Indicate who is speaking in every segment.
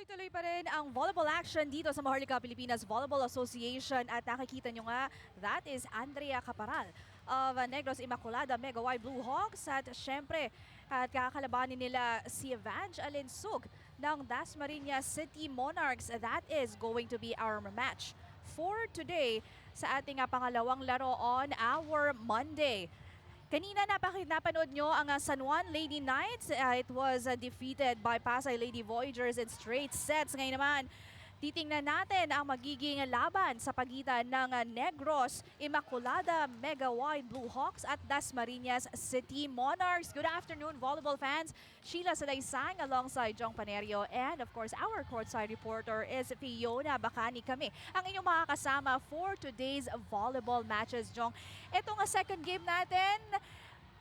Speaker 1: Tuloy-tuloy pa rin ang volleyball action dito sa Maharlika Pilipinas Volleyball Association at nakikita nyo nga, that is Andrea Caparal of Negros Immaculada Mega Y Blue Hawks at syempre at kakalabanin nila si Vange Alinsug ng Dasmarinas City Monarchs. That is going to be our match for today sa ating pangalawang laro on our Monday. Kanina napanood nyo ang San Juan Lady Knights. It was defeated by Pasay Lady Voyagers in straight sets. Ngayon naman, titingnan natin ang magiging laban sa pagitan ng Negros, Immaculada, Mega Y Blue Hawks at Dasmarinas City Monarchs. Good afternoon, volleyball fans. Sheila Salaysang alongside Jong Panerio and of course our courtside reporter is Fiona Bacani. Kami ang inyong mga kasama for today's volleyball matches, Jong. Ito nga second game natin.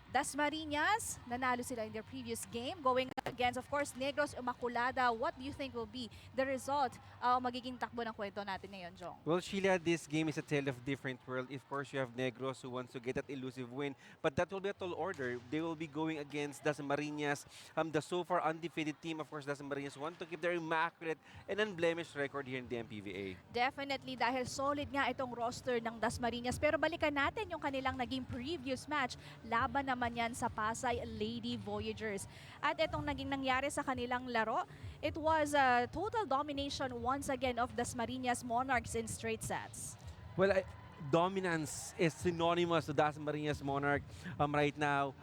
Speaker 1: Dasmarinas, nanalo sila in their previous game going against, of course, Negros Immaculada. What do you think will be the result? Magiging takbo ng kwento natin ngayon, Jong.
Speaker 2: Well, Sheila, this game is a tale of different world. Of course, you have Negros who wants to get that elusive win, but that will be a tall order. They will be going against Dasmarinas, the so far undefeated team. Of course, Dasmarinas want to keep their immaculate and unblemished record here in the MPVA.
Speaker 1: Definitely, dahil solid nga itong roster ng Dasmarinas. Pero balikan natin yung kanilang naging previous match. Laban naman yan sa Pasay Lady Voyagers. At itong naging nangyari sa kanilang laro, it was a total domination once again of Dasmarinas Monarchs in straight sets.
Speaker 2: Well, dominance is synonymous to Dasmarinas Monarch right now.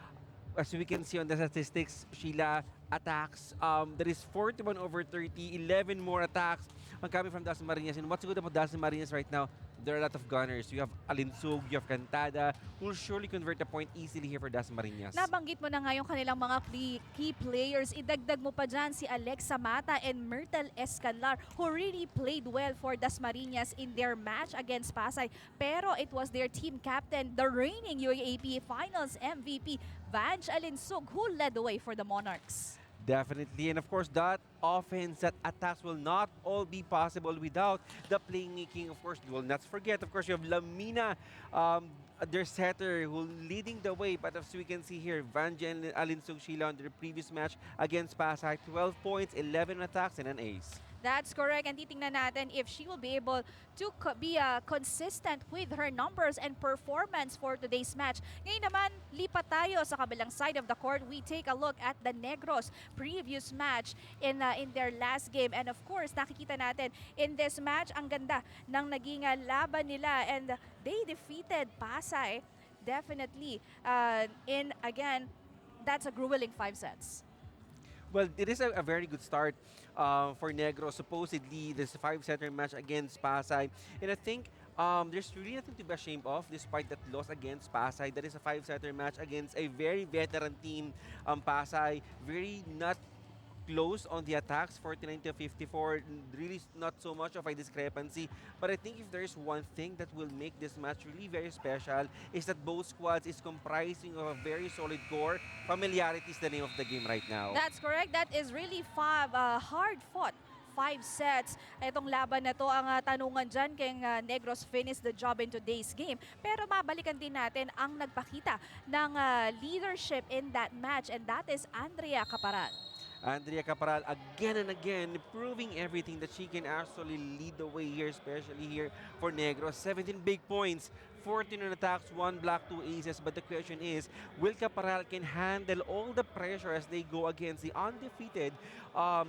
Speaker 2: As we can see on the statistics, Sheila, attacks, there is 41/30, 11 more attacks coming from Dasmarinas. And what's good about Dasmarinas right now, there are a lot of gunners. You have Alinsug, you have Cantada, who will surely convert a point easily here for Dasmarinas.
Speaker 1: Nabanggit mo na nga yung kanilang mga key players. Idagdag mo pa dyan si Alexa Mata and Myrtle Escanlar who really played well for Dasmarinas in their match against Pasay. Pero it was their team captain, the reigning UAAP Finals MVP, Vange Alinsug, who led the way for the Monarchs.
Speaker 2: Definitely, and of course that offense, that attacks will not all be possible without the playmaking. Of course, you will not forget, of course, you have Lamina, their setter, who leading the way. But as we can see here, Vange and Alinsug, Sheila, on their previous match against Pasay, 12 points, 11 attacks, and an ace.
Speaker 1: That's correct. And titingnan natin if she will be able to be consistent with her numbers and performance for today's match. Ngayon naman, lipat tayo sa kabilang side of the court. We take a look at the Negros previous match in their last game. And of course, nakikita natin in this match, ang ganda ng naging laban nila. And they defeated Pasay. Definitely. Again, that's a grueling 5 sets.
Speaker 2: Well, it is a very good start for Negros. Supposedly, this 5-setter match against Pasay. And I think there's really nothing to be ashamed of despite that loss against Pasay. That is a 5-setter match against a very veteran team, Pasay. Very not close on the attacks, 49-54. Really not so much of a discrepancy. But I think if there is one thing that will make this match really very special is that both squads is comprising of a very solid core. Familiarity is the name of the game right now.
Speaker 1: That's correct. That is really hard-fought 5 sets. Itong laban na to, ang tanungan dyan kay Negros finish the job in today's game. Pero mabalikan din natin ang nagpakita ng leadership in that match, and that is Andrea Caparal.
Speaker 2: Andrea Caparal again and again proving everything that she can actually lead the way here, especially here for Negros. 17 big points, 14 on attacks, 1 block, 2 aces. But the question is, will Caparal can handle all the pressure as they go against the undefeated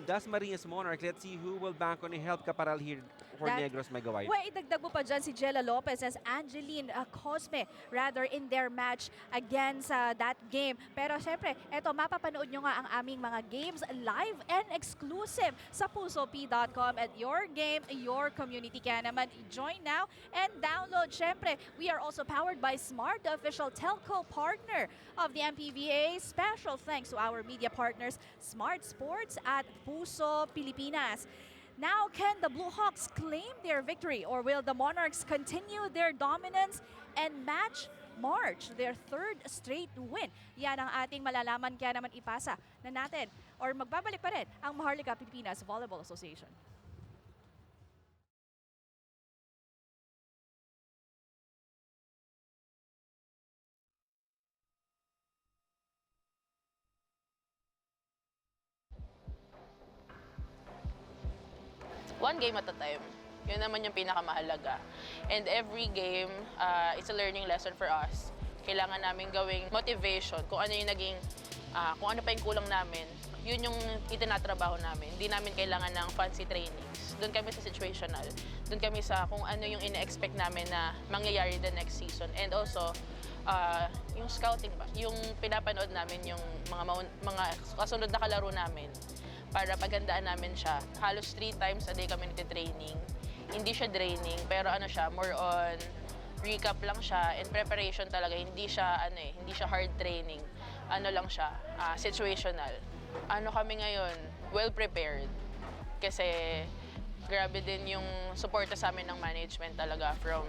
Speaker 2: Dasmarinas Monarch? Let's see who will bank on and help Caparal here for Negros Mega White.
Speaker 1: Well, idagdag mo pa dyan si Jella Lopez as Angeline Cosme rather in their match against that game. Pero syempre, eto mapapanood nyo nga ang aming mga games live and exclusive sa pusop.com at your game, your community. Kaya naman, join now and download. Syempre, we are also powered by Smart, the official telco partner of the MPVA. Special thanks to our media partners, Smart Sports at Puso Pilipinas. Now, can the Blue Hawks claim their victory, or will the Monarchs continue their dominance and march their 3rd straight win? Yan ang ating malalaman, kaya naman ipasa na natin or magbabalik pa rin ang Maharlika Pilipinas Volleyball Association.
Speaker 3: one game at a time. Yun naman yung pinakamahalaga. And every game, it's a learning lesson for us. Kailangan namin gawing motivation kung ano yung naging, kung ano pa yung kulang namin. Yun yung itinatrabaho namin. Hindi namin kailangan ng fancy trainings. Doon kami sa situational. Doon kami sa kung ano yung ina-expect namin na mangyayari the next season. And also, yung scouting ba, yung pinapanood namin yung mga kasunod na kalaro namin para paghandaan namin siya. Halos 3 times a day kami nagtitraining. Hindi siya draining, pero ano siya, more on recap lang siya and preparation talaga. Hindi siya hindi siya hard training. Ano lang siya, situational. Ano kami ngayon, well prepared. Kasi grabe din yung suporta sa amin ng management talaga from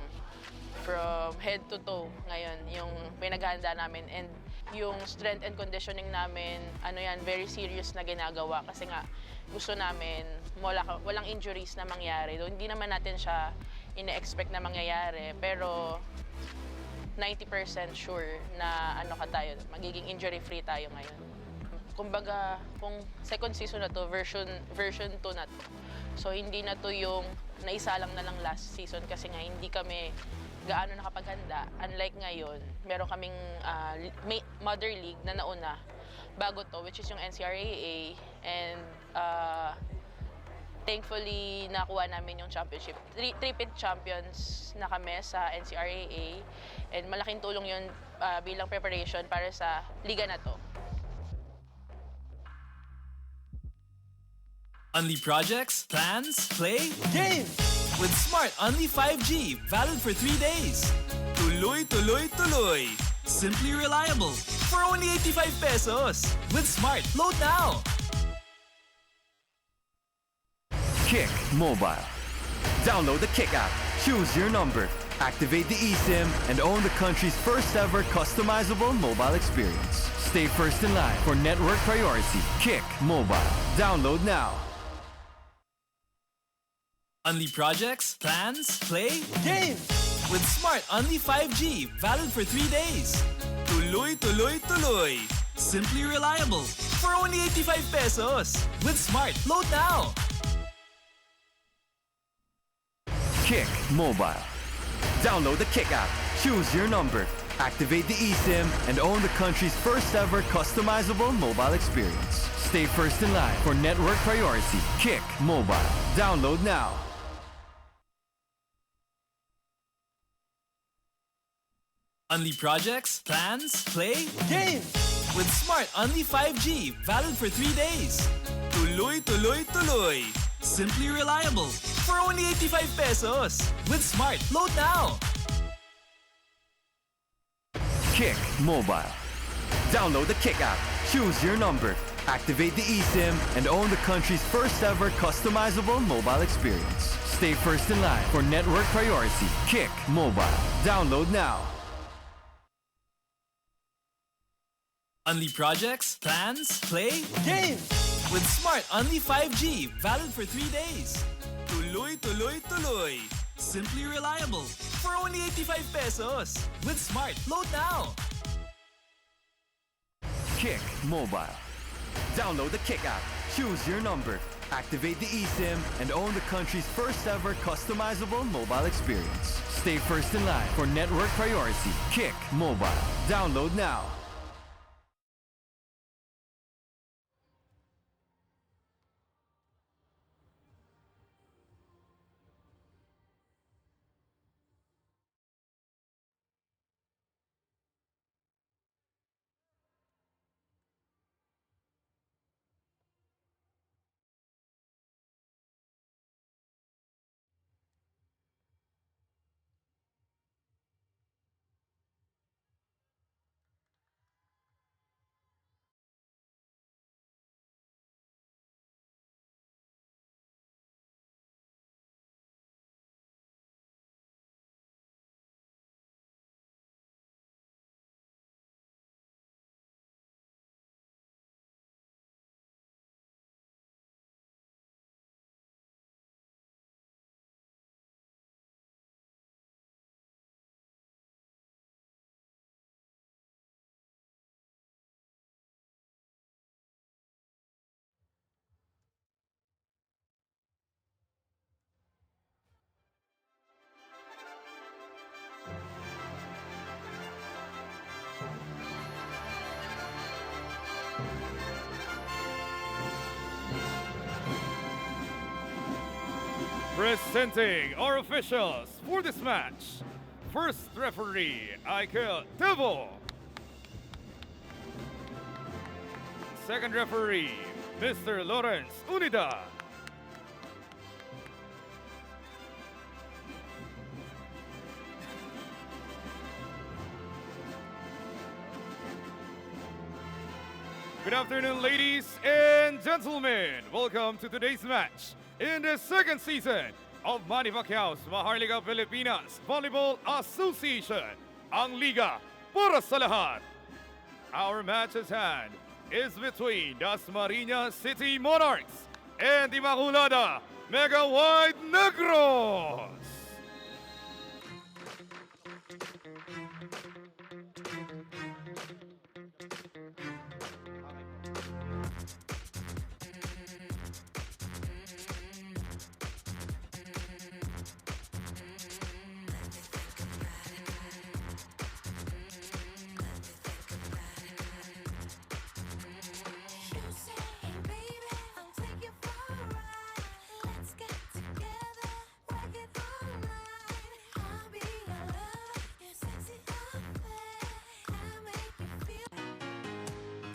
Speaker 3: head to toe ngayon, yung pinaghahanda namin. And yung strength and conditioning namin, very serious na ginagawa kasi nga gusto namin walang injuries na mangyari. Though hindi naman natin siya ine-expect na mangyayari, pero 90% sure na magiging injury-free tayo ngayon. Kumbaga, kung second season na to, version 2 na to. So, hindi na to yung naisalang na lang last season kasi nga hindi kami gaano nakapaghanda. Unlike ngayon, meron kaming mother league na nauna bago to, which is yung NCRAA. And thankfully, nakuha namin yung championship. Three-peat champions na kami sa NCRAA. And malaking tulong yun bilang preparation para sa liga na to.
Speaker 4: Only projects, plans, play,
Speaker 5: Games!
Speaker 4: with Smart Only 5G, valid for 3 days. Tuloy, tuloy, tuloy. Simply reliable for only 85 pesos. With Smart, load now.
Speaker 5: Kick Mobile. Download the Kick app, choose your number, activate the eSIM, and own the country's first ever customizable mobile experience. Stay first in line for network priority. Kick Mobile. Download now.
Speaker 4: Only projects, plans, play,
Speaker 5: Games!
Speaker 4: with Smart Only 5G, valid for 3 days. Tuloy, tuloy, tuloy. Simply reliable for only 85 pesos. With Smart, load now.
Speaker 5: Kick Mobile. Download the Kick app, choose your number, activate the eSIM, and own the country's first ever customizable mobile experience. Stay first in line for network priority. Kick Mobile. Download now.
Speaker 4: Only projects, plans, play,
Speaker 5: Games!
Speaker 4: with Smart Only 5G, valid for 3 days. Tuloy, tuloy, tuloy. Simply reliable for only 85 pesos. With Smart, load now.
Speaker 5: Kick Mobile. Download the Kick app, choose your number, activate the eSIM, and own the country's first ever customizable mobile experience. Stay first in line for network priority. Kick Mobile. Download now.
Speaker 4: Only projects, plans, play,
Speaker 5: Games!
Speaker 4: with Smart Only 5G, valid for 3 days. Tuloy, tuloy, tuloy. Simply reliable for only 85 pesos. With Smart, load now.
Speaker 5: Kick Mobile. Download the Kick app, choose your number, activate the eSIM, and own the country's first ever customizable mobile experience. Stay first in line for network priority. Kick Mobile. Download now.
Speaker 6: Presenting our officials for this match. First referee, Ike Devo. Second referee, Mr. Lawrence Unida. Good afternoon, ladies and gentlemen. Welcome to today's match in the second season of Manny Pacquiao's Maharlika Pilipinas Volleyball Association, ang Liga para sa lahat. Our match at hand is between Dasmarinas City Monarchs and Immaculada Mega Wide Negros.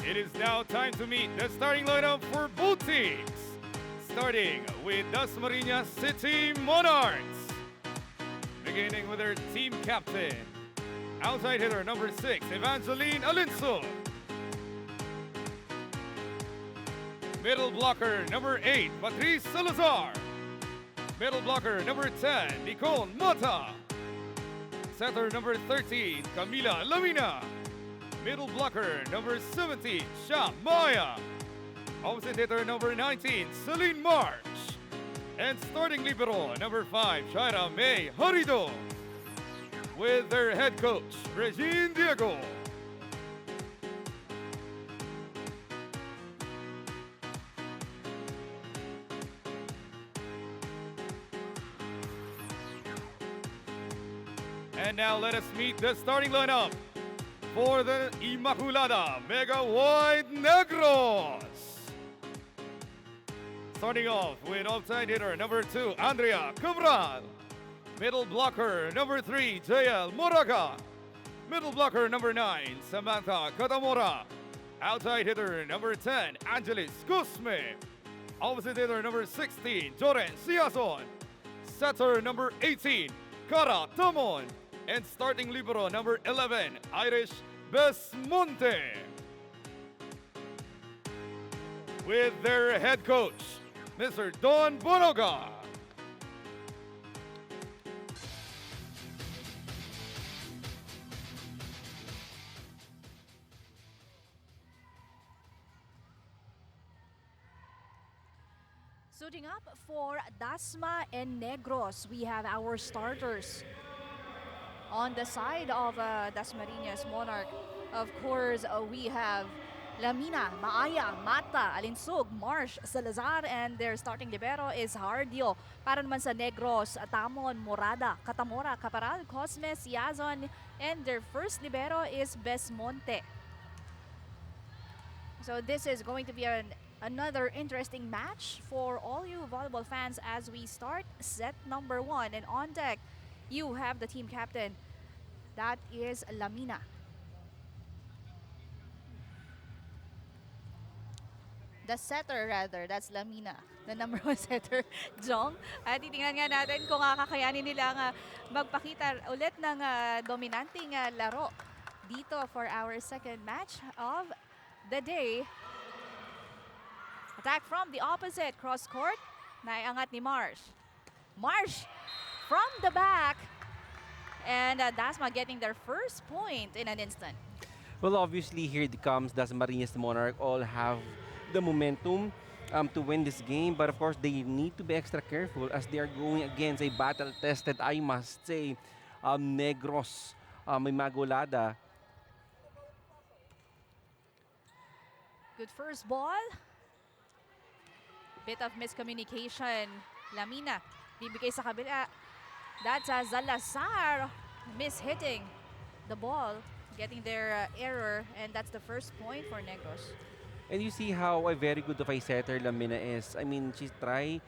Speaker 6: It is now time to meet the starting lineup for both teams. Starting with Dasmarinas City Monarchs. Beginning with their team captain, outside hitter number 6, Evangeline Alinso. Middle blocker number 8, Patrice Salazar. Middle blocker number 10, Nicole Mota. Setter number 13, Camila Lamina. Middle blocker number 17, Sha Maya. Opposite hitter number 19, Celine March. And starting libero number 5, Shaira May Harido. With their head coach, Regine Diego. And now let us meet the starting lineup for the Immaculada Mega Wide Negros. Starting off with outside hitter number 2, Andrea Cabral. Middle blocker number 3, JL Moraga. Middle blocker number 9, Samantha Katamora. Outside hitter number 10, Angelis Guzme. Opposite hitter number 16, Joren Siason. Setter number 18, Cara Tamon. And starting libero number 11, Irish Besmonte. With their head coach, Mr. Don Bonoga.
Speaker 1: Suiting up for Dasma and Negros, we have our starters. On the side of Dasmarinas Monarch, of course, we have Lamina, Maaya, Mata, Alinsug, Marsh, Salazar, and their starting libero is Hardio. Para naman sa Negros, Tamon, Morada, Katamora, Caparal, Cosmes, Yazon, and their first libero is Besmonte. So this is going to be another interesting match for all you volleyball fans as we start set number 1. And on deck, you have the team captain. That is Lamina. The setter rather, that's Lamina. The number 1 setter, Jong. At titingnan nga natin kung kakayanin nilang magpakita ulit ng dominanting laro dito for our second match of the day. Attack from the opposite, cross court. Naiangat ni Marsh. Marsh from the back. And Dasma getting their first point in an instant.
Speaker 2: Well, obviously, here it comes. Dasmarinas Monarch all have the momentum to win this game. But of course, they need to be extra careful as they are going against a battle-tested, I must say, Negros, Immaculada.
Speaker 1: Good first ball. Bit of miscommunication. Lamina, bibigay sa kabila. That's Zalazar mishitting the ball, getting their error, and that's the first point for Negros.
Speaker 2: And you see how a very good of a setter Lamina is. I mean, she try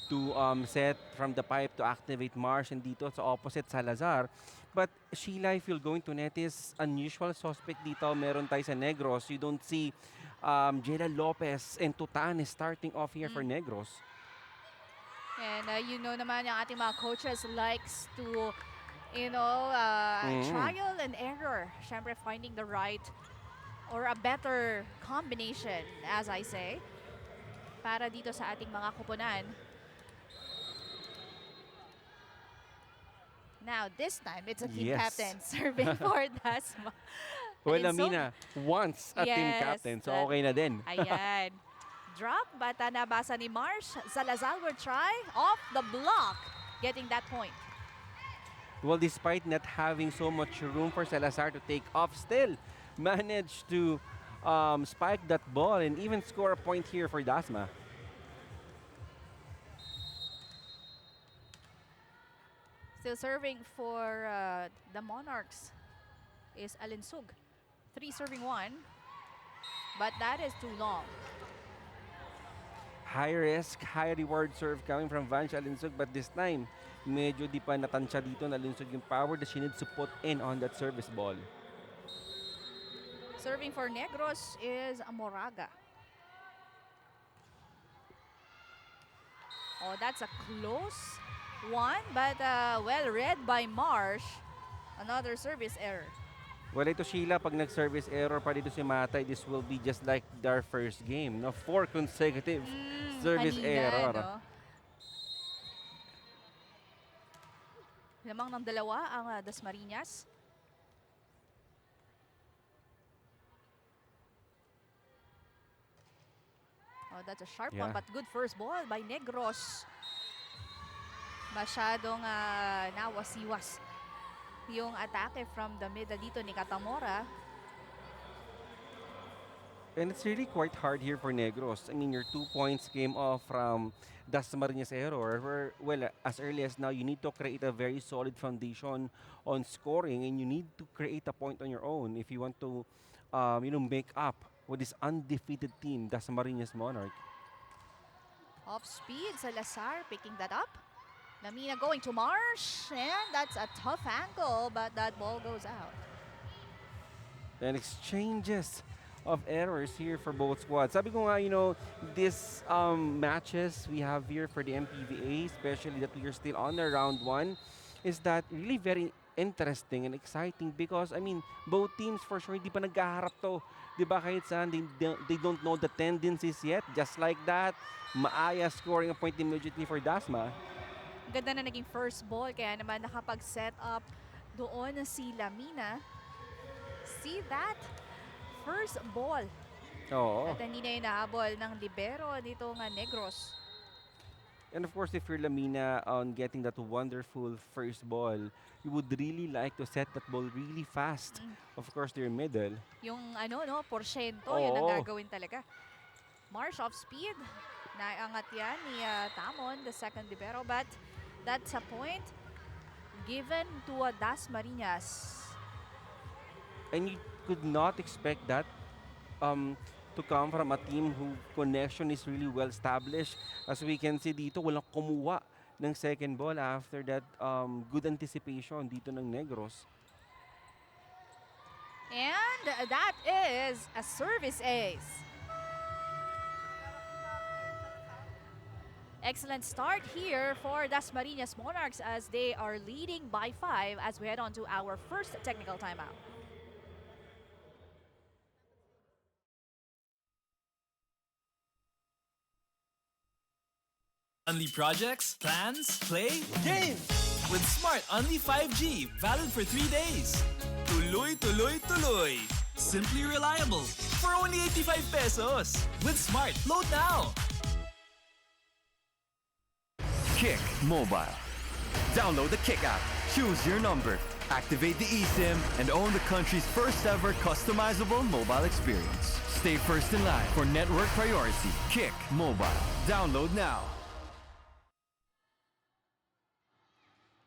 Speaker 2: to set from the pipe to activate Marsh, and dito sa opposite Salazar. But Sheila, if you're going to net is unusual suspect dito. Meron tayo sa Negros. You don't see Jela Lopez and Tutan is starting off here for Negros.
Speaker 1: And you know naman yung ating mga coaches likes to, trial and error. Siyempre finding the right or a better combination, as I say, para dito sa ating mga kupunan. Now, this time, it's a team
Speaker 2: Yes.
Speaker 1: captain serving for Dasma.
Speaker 2: Well,
Speaker 1: And so-
Speaker 2: Amina, once a team
Speaker 1: Yes,
Speaker 2: captain, so
Speaker 1: that-
Speaker 2: okay na din.
Speaker 1: Ayan. Drop, but nabasa ni Marsh. Salazar will try off the block, getting that point.
Speaker 2: Well, despite not having so much room for Salazar to take off, still managed to spike that ball and even score a point here for Dasma.
Speaker 1: Still serving for the Monarchs is Alinsug. 3 serving 1, but that is too long.
Speaker 2: High risk, high reward serve coming from Vanch Alinsug, but this time, medyo di pa natansya dito na Alinsug yung power that she needs to put in on that service ball.
Speaker 1: Serving for Negros is Moraga. Oh, that's a close one, but well read by Marsh. Another service error.
Speaker 2: Well, ito Sheila, pag nag-service error pa dito si Matay, this will be just like their first game. No? 4 consecutive service
Speaker 1: Kanina,
Speaker 2: error.
Speaker 1: no? Lamang ng dalawa ang Dasmarinas. Oh, that's a sharp one,
Speaker 2: Yeah.
Speaker 1: but good first ball by Negros. Masyadong nawasiwas yung atake from the middle dito ni Katamora.
Speaker 2: And it's really quite hard here for Negros. I mean, your 2 points came off from Dasmarinas error. Well, as early as now, you need to create a very solid foundation on scoring, and you need to create a point on your own if you want to, make up with this undefeated team, Dasmarinas Monarch.
Speaker 1: Off speed, Salazar picking that up. Lamina going to Marsh, and that's a tough angle, but that ball goes out.
Speaker 2: And exchanges of errors here for both squads. Sabi ko nga, this matches we have here for the MPVA, especially that we are still on the round 1, is that really very interesting and exciting because, I mean, both teams for sure hindi pa nagkaharap to. Diba kahit saan, they don't know the tendencies yet. Just like that, Maaya scoring a point immediately for Dasma.
Speaker 1: Ganda na naging first ball, kaya naman nakapag-set up doon si Lamina. See that? First ball.
Speaker 2: Oo.
Speaker 1: At hindi na inahabol ng libero dito nga Negros.
Speaker 2: And of course, if you're Lamina on getting that wonderful first ball, you would really like to set that ball really fast. Of course, they're middle.
Speaker 1: Yung porsyento, yun ang
Speaker 2: Oo.
Speaker 1: gagawin talaga. Marsh off speed. Naiangat yan ni Tamon, the second libero. But that's a point given to Dasmarinas.
Speaker 2: And you could not expect that to come from a team who connection is really well established. As we can see dito, walang kumuha ng second ball after that good anticipation dito ng Negros.
Speaker 1: And that is a service ace. Excellent start here for Dasmarinas Monarchs as they are leading by 5 as we head on to our first technical timeout.
Speaker 4: Only projects, plans, play, games! With Smart Only 5G, valid for 3 days. Tuloy, tuloy, tuloy. Simply reliable. For only 85 pesos. With Smart, load now.
Speaker 5: Kick Mobile. Download the Kick app, choose your number, activate the eSIM, and own the country's first ever customizable mobile experience. Stay first in line for network priority. Kick Mobile. Download now.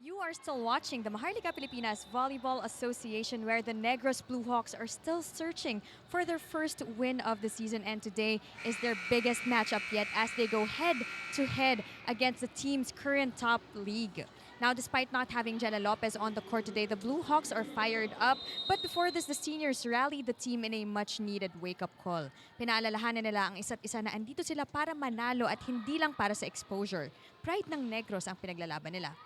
Speaker 1: You are
Speaker 7: are still watching the Maharlika Pilipinas Volleyball Association, where the Negros Blue Hawks are still searching for their first win of the season, and today is their biggest matchup yet as they go head-to-head against the team's current top league. Now, despite not having Jella Lopez on the court today, the Blue Hawks are fired up. But before this, the seniors rallied the team in a much-needed wake-up call. Pinaalalahanan nila ang isa't isa na andito sila para manalo at hindi lang para sa exposure. Pride ng Negros ang pinaglalaban nila.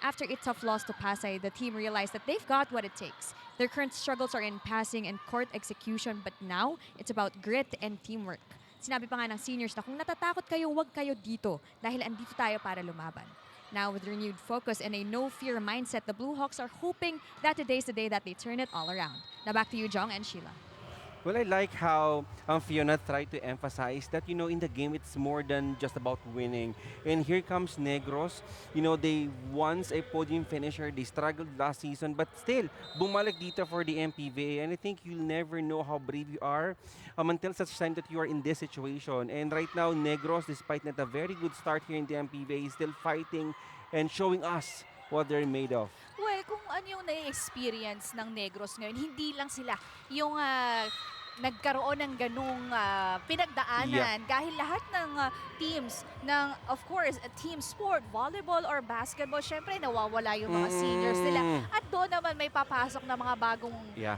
Speaker 7: After a tough loss to Pasay, the team realized that they've got what it takes. Their current struggles are in passing and court execution, but now it's about grit and teamwork. Sinabi pa nga ng seniors na kung natatakot kayo, huwag kayo dito dahil andito tayo para lumaban. Now, with renewed focus and a no-fear mindset, the Blue Hawks are hoping that today's the day that they turn it all around. Now back to you, Jong and Sheila.
Speaker 2: Well, I like how Fiona tried to emphasize that, in the game, it's more than just about winning. And here comes Negros. They once a podium finisher. They struggled last season, but still, bumalik dito for the MPVA. And I think you'll never know how brave you are until such time that you are in this situation. And right now, Negros, despite not a very good start here in the MPVA, is still fighting and showing us what they're made of.
Speaker 1: Well, kung ano yung na-experience ng Negros ngayon, hindi lang sila yung nagkaroon ng ganung pinagdaanan. Dahil lahat ng teams ng, of course, team sport, volleyball or basketball, syempre nawawala yung mga seniors nila. At doon naman may papasok na mga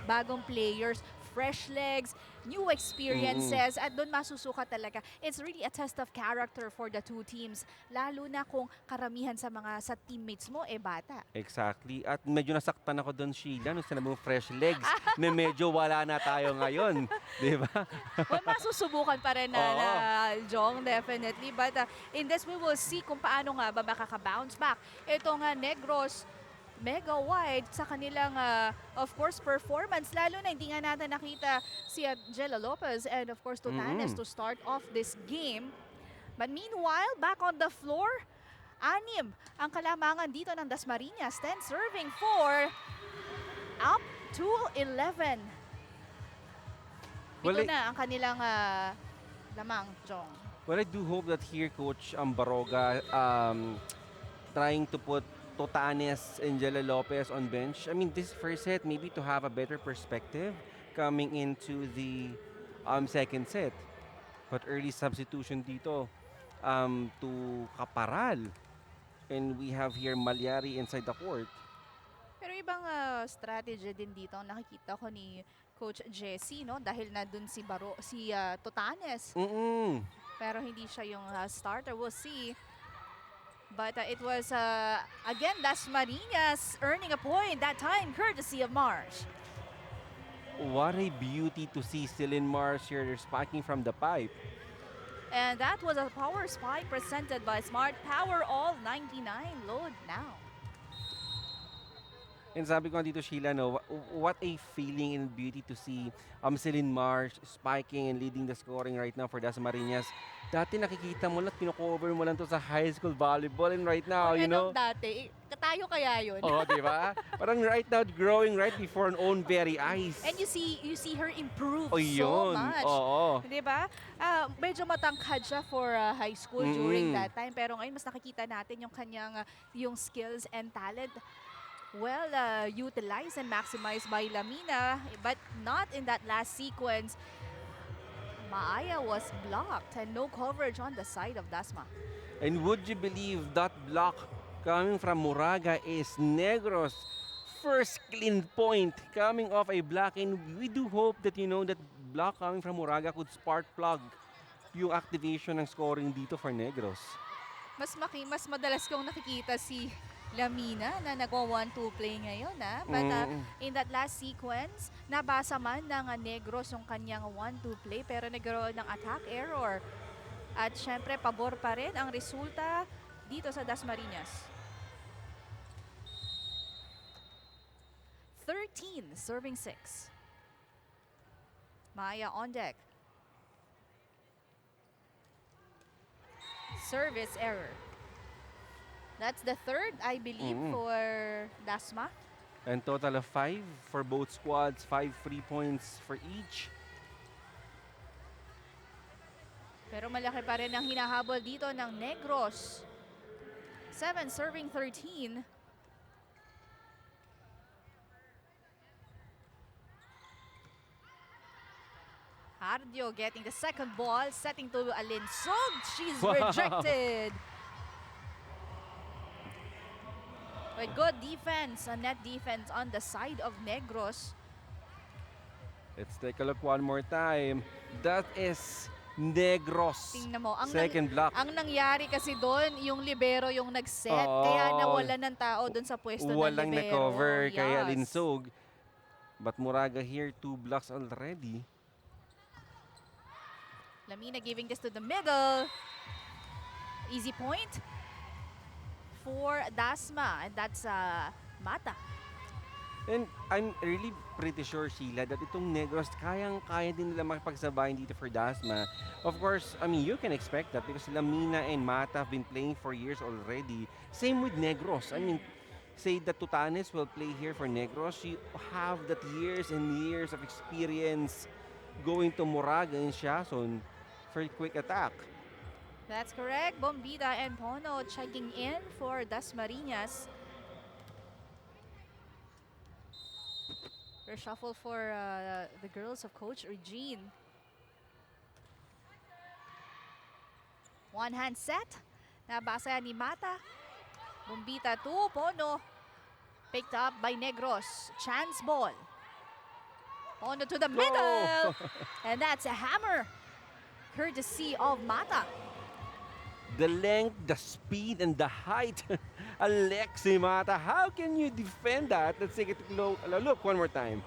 Speaker 1: bagong players, fresh legs, new experiences, at doon masusukat talaga. It's really a test of character for the two teams, lalo na kung karamihan sa teammates mo bata.
Speaker 2: Exactly. At medyo nasaktan ako doon, Sheila, nung sinabi mo fresh legs, na medyo wala na tayo ngayon. Di ba?
Speaker 1: Well, masusubukan pa rin na Jong, definitely. But in this, we will see kung paano nga ba makaka-bounce back. Ito nga, Negros, mega wide sa kanilang, of course, performance. Lalo na hindi nga natin nakita si Jella Lopez and, of course, Tutanes to start off this game. But meanwhile, back on the floor, 6 ang kalamangan dito ng Dasmarinas. 10 serving 4, up to 11. Ito na ang kanilang lamang, Jong.
Speaker 2: Well, I do hope that here, Coach Baroga, trying to put Totanes and Jella Lopez on bench. I mean, this first set, maybe to have a better perspective coming into the second set. But early substitution dito to Caparal. And we have here Malyari inside the court.
Speaker 1: Pero ibang strategy din dito ang nakikita ko ni Coach Jesse, no? Dahil na dun si Totanes. Pero hindi siya yung starter. We'll see. But it was, again, Dasmarinas earning a point that time, courtesy of Marsh.
Speaker 2: What a beauty to see Celine Marsh here spiking from the pipe.
Speaker 1: And that was a power spike presented by Smart Power All 99 load now.
Speaker 2: And sabi ko dito, Sheila, no, what a feeling and beauty to see Celine Marsh spiking and leading the scoring right now for Dasmarinas. Dati nakikita mo lang, pino-cover mo lang to sa high school volleyball, and right now,
Speaker 1: Dati, tayo kaya yun.
Speaker 2: Oh, di ba? Parang right now, growing right before our own very eyes.
Speaker 1: And you see her improve so
Speaker 2: yun.
Speaker 1: much.
Speaker 2: Oo.
Speaker 1: Di ba? Medyo matangkad siya for high school during that time. Pero ngayon, mas nakikita natin yung kanyang yung skills and talent. Well, utilized and maximized by Lamina, but not in that last sequence. Maaya was blocked and no coverage on the side of Dasma.
Speaker 2: And would you believe that block coming from Moraga is Negros' first clean point coming off a block, and we do hope that that block coming from Moraga could spark plug yung activation ng scoring dito for Negros.
Speaker 1: Mas madalas kong nakikita si Lamina na nagwa 1-2 play ngayon. But in that last sequence, nabasa man ng Negros yung kanyang 1-2 play pero nagkaroon ng attack error. At syempre, pabor pa rin ang resulta dito sa Dasmarinas. 13, serving 6. Maya on deck. Service error. That's the third, I believe, for Dasma.
Speaker 2: And total of 5 for both squads, 5 free points for each.
Speaker 1: Pero malaki pa rin ang hinahabol dito ng Negros. 7 serving 13. Ardio getting the second ball, setting to Alinsug. She's
Speaker 2: Wow.
Speaker 1: rejected. But good defense, a net defense on the side of Negros.
Speaker 2: Let's take a look one more time. That is Negros.
Speaker 1: Tingnan mo,
Speaker 2: Second block.
Speaker 1: ang nangyari kasi doon, yung libero yung nag-set,
Speaker 2: Oo.
Speaker 1: kaya nawalan ng tao doon sa pwesto ng
Speaker 2: Walang
Speaker 1: libero.
Speaker 2: na-cover kay
Speaker 1: Yes.
Speaker 2: Alinsug. But Moraga here, 2 blocks already.
Speaker 1: Lamina giving this to the middle. Easy point for Dasma, and that's Mata.
Speaker 2: And I'm really pretty sure, Sheila, that itong Negros, kayang-kaya din nila makipagsabayan dito for Dasma. Of course, I mean, you can expect that because Lamina and Mata have been playing for years already. Same with Negros. I mean, say that Tutanes will play here for Negros. You have that years and years of experience going to Moraga and Siason for quick attack.
Speaker 1: That's correct. Bombita and Pono checking in for Dasmarinas. Reshuffle for the girls of Coach Regine. One hand set. Nabasa ni Mata. Bombita to Pono. Picked up by Negros. Chance ball. Pono to the middle. And that's a hammer. Courtesy of Mata.
Speaker 2: The length, the speed, and the height. Alexi Mata, how can you defend that? Let's take it a look one more time.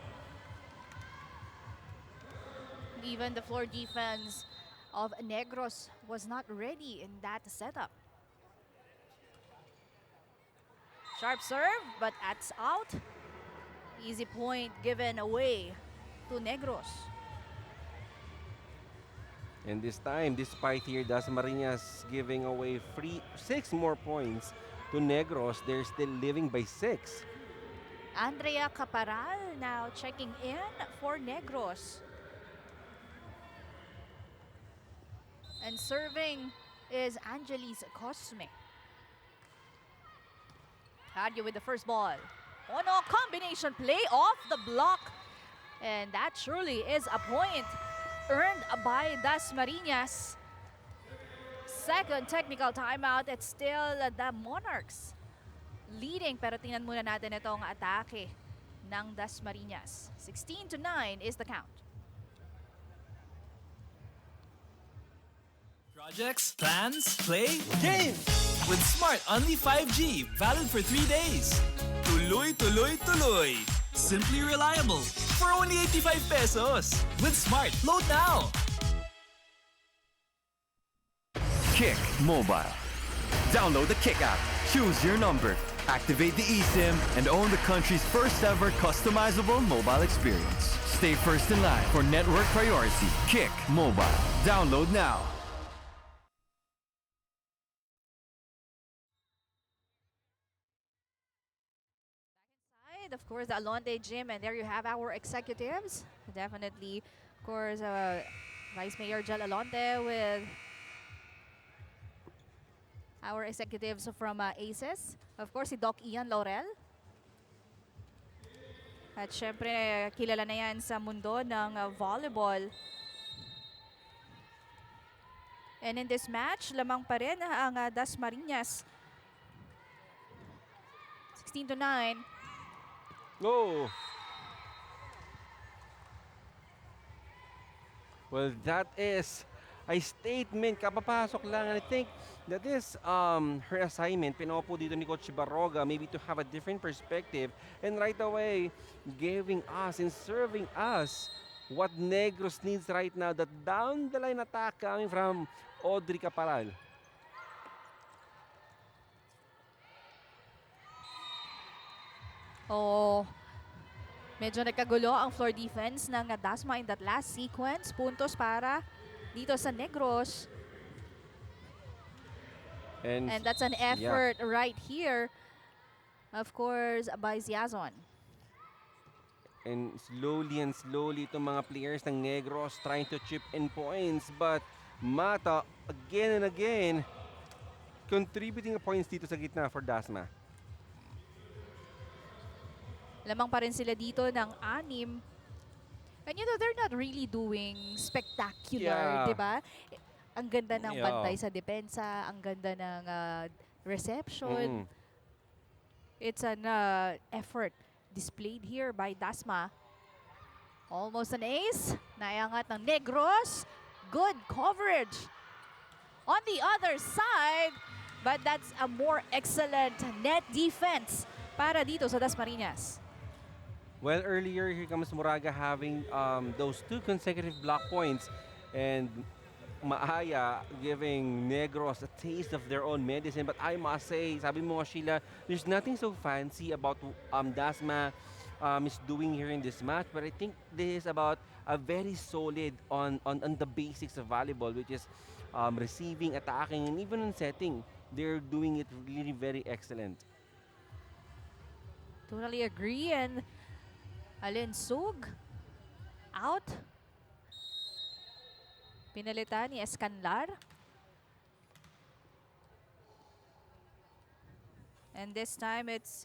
Speaker 1: Even the floor defense of Negros was not ready in that setup. Sharp serve, but that's out. Easy point given away to Negros.
Speaker 2: And this time, despite here Dasmarinas giving away 6 more points to Negros, they're still living by 6.
Speaker 1: Andrea Caparal now checking in for Negros. And serving is Angelis Cosme. Hadio with the first ball. Oh no, combination play off the block. And that surely is a point earned by Dasmarinas. Second technical timeout. It's still the Monarchs leading. Pero tingnan muna natin itong atake ng Dasmarinas. 16-9 is the count.
Speaker 4: Projects, plans, play, game! With Smart Only 5G, valid for 3 days. Tuloy, tuloy, tuloy. Simply reliable. For only 85 pesos. With Smart, load now.
Speaker 5: Kick Mobile. Download the Kick app, choose your number, activate the eSIM, and own the country's first ever customizable mobile experience. Stay first in line for network priority. Kick Mobile. Download now.
Speaker 1: Of course, the Alonde Gym, and there you have our executives. Definitely, of course, Vice Mayor Jel Alonde with our executives from ACES. Of course, si Doc Ian Laurel. At syempre, kilala na yan sa mundo ng volleyball. And in this match, lamang pa rin ang Dasmarinas. 16-9.
Speaker 2: Oh! Well, that is a statement. Kapapasok lang. And I think that is her assignment. Pinopo dito ni Coach Barroga, maybe to have a different perspective. And right away, giving us and serving us what Negros needs right now. That down the line attack coming from Audrey Caparal.
Speaker 1: Oh, medyo nagkagulo ang floor defense ng Dasma in that last sequence. Puntos para dito sa Negros. And that's an effort right here, of course, by Ziazon.
Speaker 2: And slowly itong mga players ng Negros trying to chip in points. But Mata, again and again, contributing points dito sa gitna for Dasma.
Speaker 1: Lamang pa rin sila dito ng 6. And they're not really doing spectacular,
Speaker 2: Yeah.
Speaker 1: di ba? Ang ganda ng
Speaker 2: Yeah.
Speaker 1: bantay sa depensa, ang ganda ng reception. It's an effort displayed here by Dasma. Almost an ace. Naiangat ng Negros. Good coverage on the other side. But that's a more excellent net defense para dito sa Dasmarinas.
Speaker 2: Well, earlier, here comes Moraga having those 2 consecutive block points. And Maaya giving Negros a taste of their own medicine. But I must say, sabi mo nga, Sheila, there's nothing so fancy about Dasma is doing here in this match. But I think this is about a very solid on the basics of volleyball, which is receiving, attacking, and even on setting. They're doing it really very excellent.
Speaker 1: Totally agree. And Alin Sug out. Pinalitan ni Escanlar. And this time it's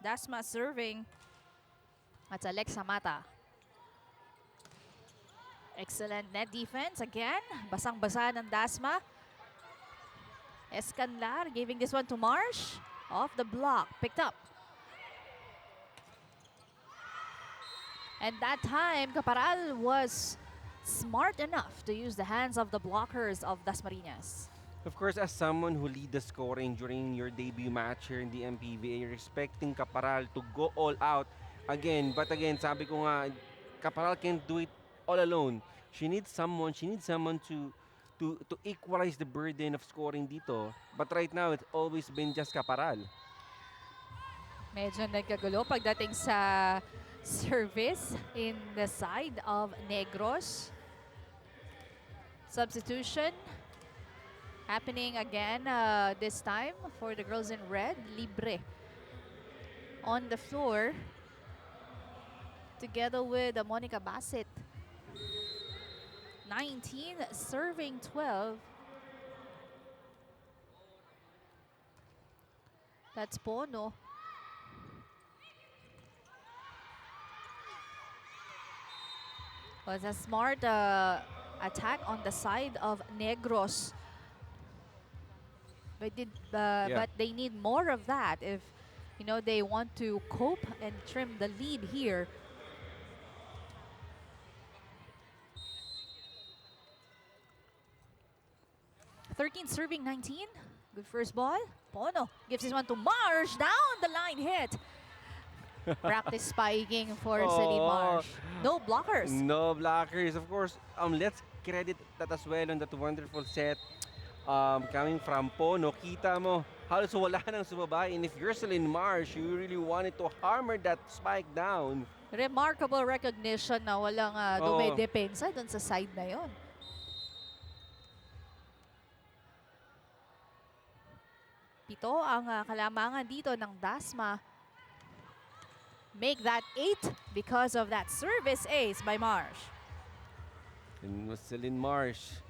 Speaker 1: Dasma serving. That's Alexa Mata. Excellent net defense again. Basang-basa ng Dasma. Escanlar giving this one to Marsh. Off the block. Picked up. And that time, Caparal was smart enough to use the hands of the blockers of Dasmarinas.
Speaker 2: Of course, as someone who lead the scoring during your debut match here in the MPVA, you're expecting Caparal to go all out again. But again, sabi ko nga, Caparal can't do it all alone. She needs someone to equalize the burden of scoring dito. But right now, it's always been just Caparal.
Speaker 1: Medyo nagkagulo pagdating sa service in the side of Negros. Substitution happening again this time for the girls in red. Libre on the floor together with Monica Bassett. 19 serving 12. That's Pono. Was a smart attack on the side of Negros. But they need more of that if they want to cope and trim the lead here. (13 serving 19). Good first ball. Pono gives this one to Marsh. Down the line hit. Practice spiking for Celine Marsh. No blockers.
Speaker 2: No blockers. Of course, let's credit that as well on that wonderful set coming from Pono. Kita mo, halos wala nang sumabay. And if you're Celine Marsh, you really wanted to hammer that spike down.
Speaker 1: Remarkable recognition na walang dumedepensa dun sa side na yon. Pito ang kalamangan dito ng Dasma. Make that 8 because of that service ace by Marsh.
Speaker 2: And Celine Marsh,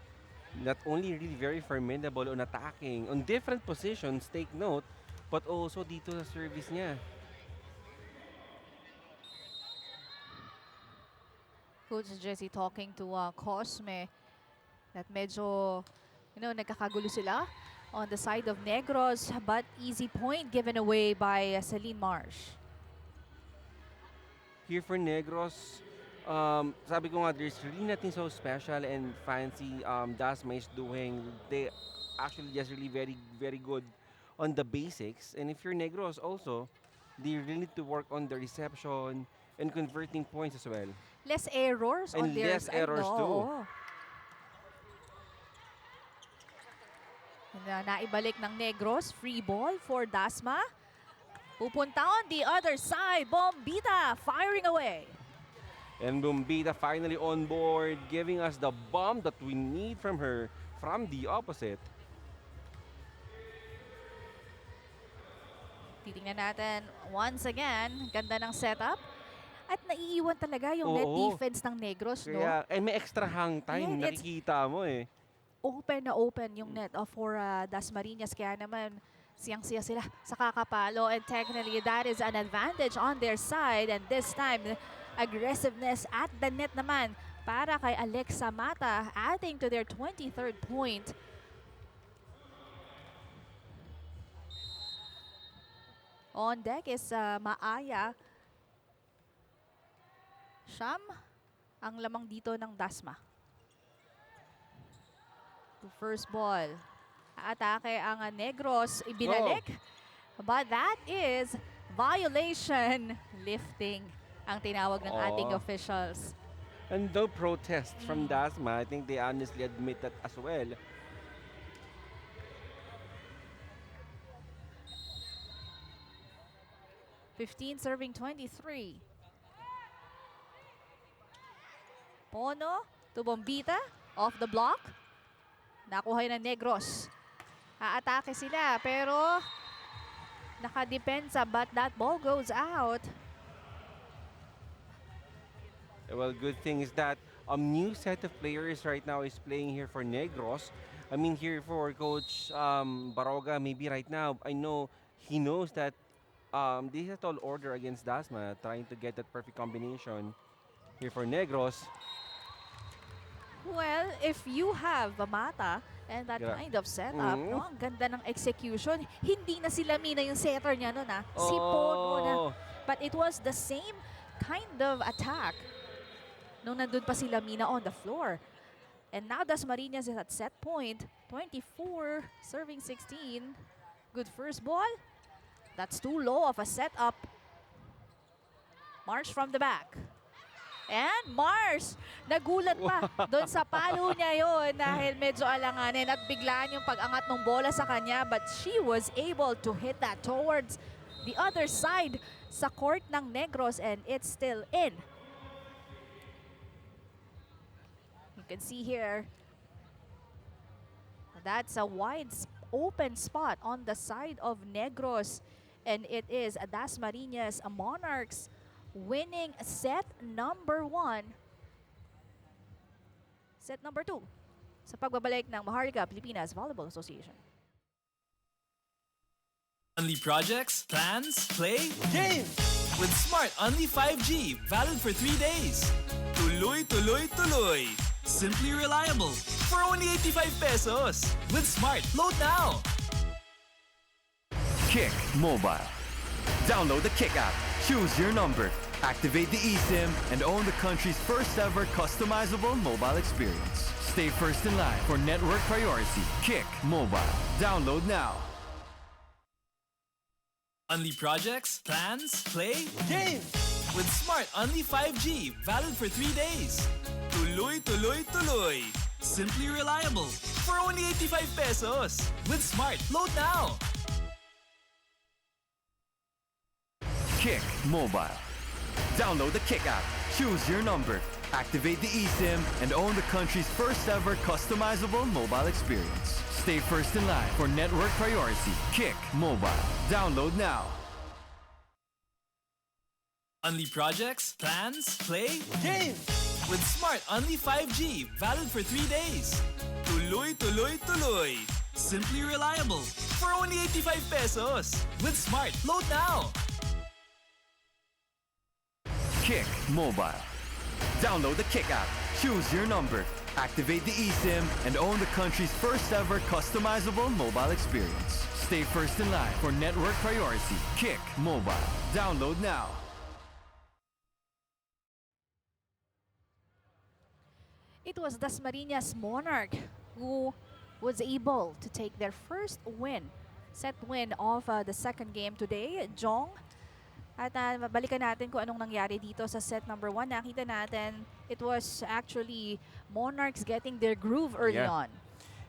Speaker 2: not only really very formidable on attacking, on different positions, take note, but also dito sa service niya.
Speaker 1: Coach Jessie talking to Cosme that medyo, nagkakagulo sila on the side of Negros, but easy point given away by Celine Marsh.
Speaker 2: Here for Negros, sabi ko nga, there's really nothing so special and fancy Dasma is doing. They actually just really very, very good on the basics. And if you're Negros also, they really need to work on the reception and converting points as well.
Speaker 1: Less errors on
Speaker 2: And
Speaker 1: their
Speaker 2: less
Speaker 1: side.
Speaker 2: errors too.
Speaker 1: Oo. And, naibalik ng Negros. Free ball for Dasma. Pupunta on the other side. Bombita firing away.
Speaker 2: And Bumbita finally on board, giving us the bomb that we need from her from the opposite.
Speaker 1: Titingnan natin once again. Ganda ng setup. At naiiwan talaga yung net
Speaker 2: Oo.
Speaker 1: defense ng Negros, no?
Speaker 2: Kaya, and may extra hang time,
Speaker 1: Yeah, it's-
Speaker 2: nakikita mo eh.
Speaker 1: Open yung net for Dasmarinas. Kaya naman, siyang-siya sila sa kakapalo. And technically, that is an advantage on their side. And this time, aggressiveness at the net naman para kay Alexa Mata, adding to their 23rd point. On deck is Maaya. Siyam ang lamang dito ng Dasma. To first ball. Atake ang Negros, ibinalik. But that is violation. Lifting ang tinawag ng ating officials.
Speaker 2: And no protest from Dasma. I think they honestly admit that as well.
Speaker 1: (15 serving 23). Pono to Bombita, off the block. Nakuha ng Negros. Aatake sila pero nakadepensa, but that ball goes out.
Speaker 2: Well, good thing is that a new set of players right now is playing here for Negros. I mean, here for Coach Baroga, maybe right now, I know he knows that this is a tall order against Dasma, trying to get that perfect combination here for Negros.
Speaker 1: Well, if you have Mata and that kind of setup, no, ang ganda ng execution. Hindi na si Lamina yung setter niya nun, si Pono na. But it was the same kind of attack nung nandun pa si Lamina on the floor. And now Dasmarinas is at set point, 24, serving 16. Good first ball. That's too low of a setup. Marsh from the back. And Mars, nagulat pa doon sa palo niya yon dahil medyo alanganin at biglaan yung pag-angat ng bola sa kanya, but she was able to hit that towards the other side sa court ng Negros, and it's still in. You can see here, that's a wide open spot on the side of Negros, and it is Dasmarinas Monarchs winning set number 1. Set number 2 sa pagbabalik ng Maharlika Pilipinas Volleyball Association.
Speaker 4: Only projects, plans, play, game! With Smart Only 5G, valid for 3 days. Tuloy, tuloy, tuloy. Simply reliable. For only 85 pesos. With Smart, load now!
Speaker 5: Kick Mobile. Download the Kick app, choose your number, activate the eSIM, and own the country's first ever customizable mobile experience. Stay first in line for network priority. Kick Mobile. Download now.
Speaker 4: Only projects, plans, play, game! With Smart Only 5G, valid for 3 days. Tuloy, tuloy, tuloy. Simply reliable. For only 85 pesos. With Smart, load now!
Speaker 5: Kick Mobile. Download the Kick app, choose your number, activate the eSIM, and own the country's first ever customizable mobile experience. Stay first in line for network priority. Kick Mobile. Download now.
Speaker 4: Only projects, plans, play, game! With Smart Only 5G, valid for 3 days. Tuloy, tuloy, tuloy. Simply reliable. For only 85 pesos. With Smart, load now!
Speaker 5: Kick Mobile. Download the Kick app, choose your number, activate the eSIM, and own the country's first ever customizable mobile experience. Stay first in line for network priority. Kick Mobile. Download now.
Speaker 1: It was Dasmarinas Monarch who was able to take their first win, set win of the second game today, Jong. At balikan natin kung anong nangyari dito sa set number 1. Nakita natin, it was actually Monarchs getting their groove early on.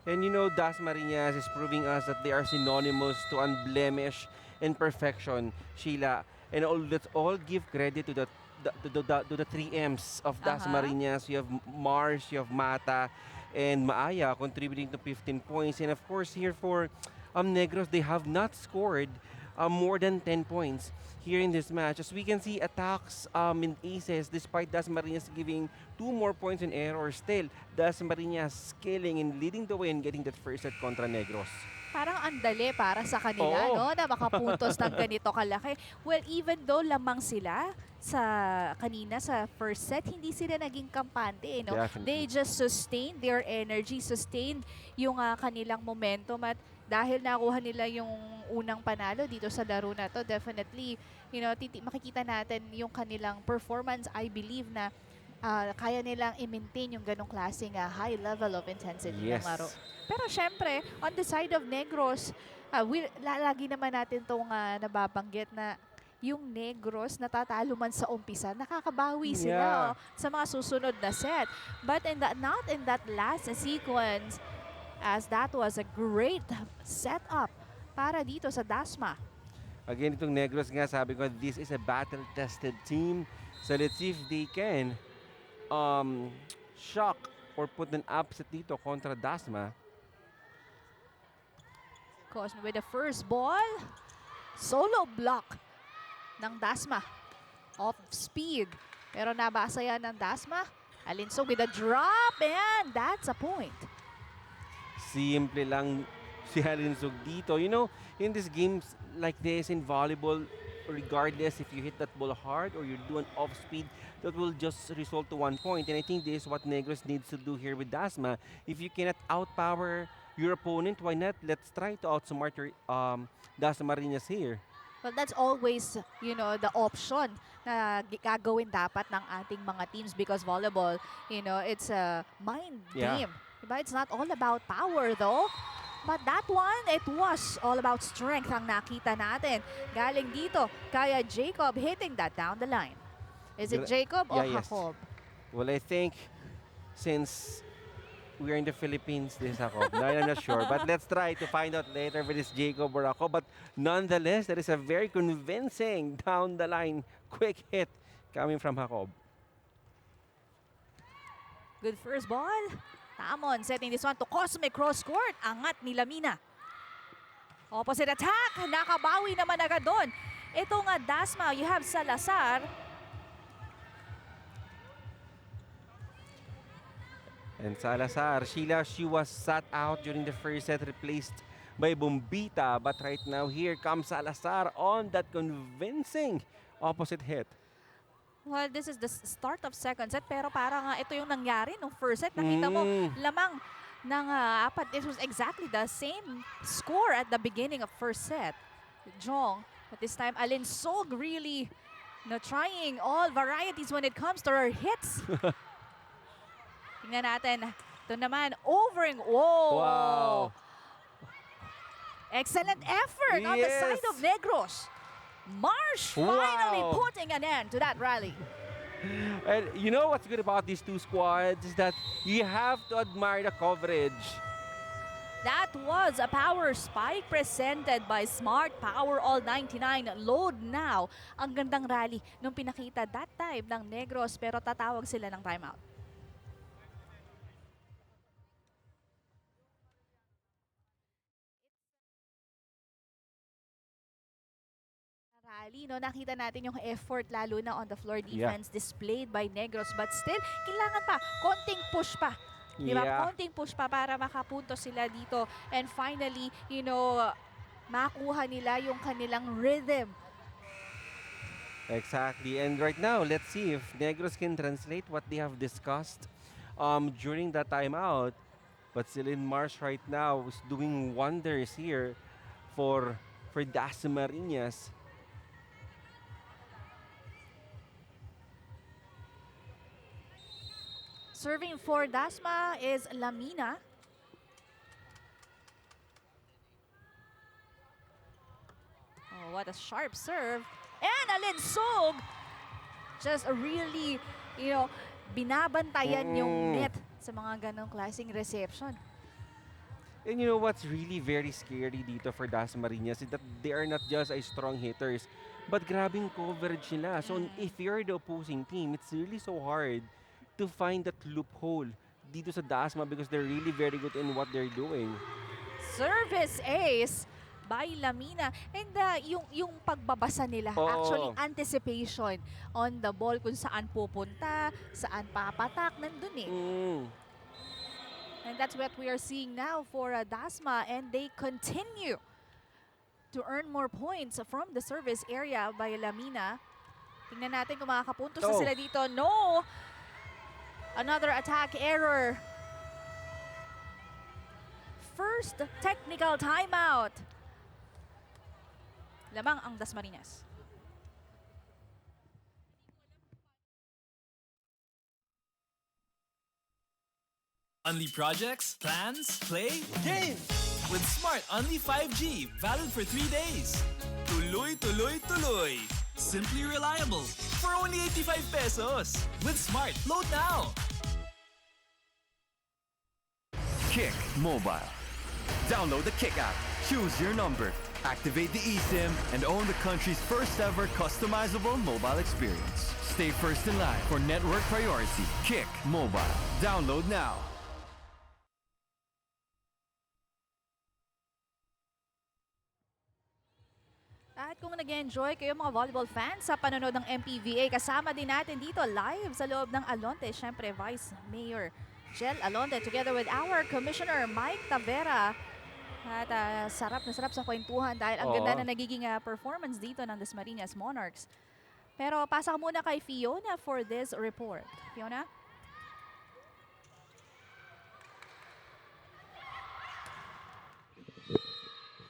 Speaker 2: And you know, Dasmarinas is proving us that they are synonymous to unblemished and perfection, Sheila. And let's all give credit to the 3 M's of Dasmarinas. You have Mars, you have Mata, and Maaya contributing to 15 points. And of course, here for Negros, they have not scored more than 10 points here in this match. As we can see, attacks in aces, despite Dasmarinas giving 2 more points in error, still Dasmarinas scaling and leading the way and getting that first set contra Negros.
Speaker 1: parang andali para sa kanila,
Speaker 2: Oo.
Speaker 1: no? Na makapuntos ng ganito kalaki. Well, even though lamang sila sa kanina sa first set, hindi sila naging kampante, no?
Speaker 2: Definitely.
Speaker 1: They just sustained their energy, sustained yung kanilang momentum at dahil nakuha nila yung unang panalo dito sa laro na to, definitely, makikita natin yung kanilang performance. I believe na kaya nilang i-maintain yung ganong klaseng high level of intensity ng
Speaker 2: Yes.
Speaker 1: laro. Pero syempre, on the side of Negros, lagi naman natin itong nababanggit na yung Negros natatalo man sa umpisa, nakakabawi sila
Speaker 2: Yeah.
Speaker 1: sa mga susunod na set. But not in that last sequence, as that was a great setup para dito sa Dasma.
Speaker 2: Again, itong Negros nga, sabi ko, this is a battle-tested team. So let's see if they can shock or put an upset dito kontra Dasma.
Speaker 1: Cosme with the first ball. Solo block ng Dasma. Off speed. Pero nabasa yan ng Dasma. Alinsog with a drop and that's a point.
Speaker 2: Simple lang si Alinsog dito. You know, in these games like this, in volleyball, regardless if you hit that ball hard or you do an off speed, that will just result to 1 point. And I think this is what Negros needs to do here with Dasma. If you cannot outpower your opponent, why not? Let's try to outsmart your Dasmarinas here.
Speaker 1: Well, that's always, the option na gagawin dapat ng ating mga teams because volleyball, it's a mind
Speaker 2: Yeah.
Speaker 1: game. Diba? It's not all about power though. But that one, it was all about strength ang nakita natin. Galing dito, kaya Jacob hitting that down the line. Is it Jacob or
Speaker 2: Yeah, yes.
Speaker 1: Jacob?
Speaker 2: Well, I think since we are in the Philippines, this is Jacob. No, I'm not sure. But let's try to find out later if it is Jacob or Jacob. But nonetheless, that is a very convincing down the line quick hit coming from Jacob.
Speaker 1: Good first ball. Tamon setting this one to Cosmic cross court. Angat ni Lamina. Opposite attack. Nakabawi naman agad doon. Ito nga Dasma, you have Salazar.
Speaker 2: And Salazar, Sheila, she was sat out during the first set, replaced by Bombita. But right now, here comes Salazar on that convincing opposite hit.
Speaker 1: Well, this is the start of second set, pero parang ito yung nangyari nung first set. Nakita mo, lamang ng apat. It was exactly the same score at the beginning of first set. Jong, but this time, Alinsog really trying all varieties when it comes to her hits. Tingnan natin. Ito naman, whoa!
Speaker 2: Wow.
Speaker 1: Excellent effort on the side of Negros. Marsh finally
Speaker 2: Wow.
Speaker 1: putting an end to that rally.
Speaker 2: And you know what's good about these two squads is that you have to admire the coverage.
Speaker 1: That was a power spike presented by Smart Power All 99. Load now. Ang gandang rally nung pinakita that time ng Negros pero tatawag sila ng timeout. Rally, nakita natin yung effort lalo na on the floor defense displayed by Negros but still kailangan pa konting push pa. Di ba?
Speaker 2: Yeah.
Speaker 1: Konting push pa para makapunto sila dito and finally, makuha nila yung kanilang rhythm.
Speaker 2: Exactly. And right now, let's see if Negros can translate what they have discussed during that timeout. But Celine Marsh right now is doing wonders here for Dasmarinas.
Speaker 1: Serving for Dasma is Lamina. Oh, what a sharp serve. And Alinsog just really, binabantayan yung net sa mga ganong klaseng reception.
Speaker 2: And you know what's really very scary dito for Dasmarinas is that they are not just a strong hitters, but grabing coverage nila. So if you're the opposing team, it's really so hard to find that loophole dito sa Dasma because they're really very good in what they're doing.
Speaker 1: Service ace by Lamina. And yung pagbabasa nila,
Speaker 2: Oo.
Speaker 1: actually anticipation on the ball kung saan pupunta, saan papatak, nandun eh.
Speaker 2: Mm.
Speaker 1: And And that's what we are seeing now for Dasma, and they continue to earn more points from the service area by Lamina. Tingnan natin kung makakapuntos na
Speaker 2: Oh.
Speaker 1: sila dito. No! Another attack error. First technical timeout. Lamang ang Dasmarinas.
Speaker 4: Only projects, plans, play, game! With Smart Only 5G, valid for 3 days. Tuloy, tuloy, tuloy. Simply reliable. For only 85 pesos. With Smart, load now.
Speaker 5: Kick Mobile. Download the Kick app, choose your number, activate the eSIM, and own the country's first ever customizable mobile experience. Stay first in line for network priority. Kick Mobile. Download now.
Speaker 1: At kung nag-enjoy kayo mga volleyball fans sa panonood ng MPVA, kasama din natin dito live sa loob ng Alonte. Siyempre, Vice Mayor Jel Alonte together with our Commissioner Mike Tavera. At sarap na sarap sa kwentuhan dahil ang ganda na nagiging performance dito ng Dasmarinas Monarchs. Pero pasa ko muna kay Fiona for this report. Fiona?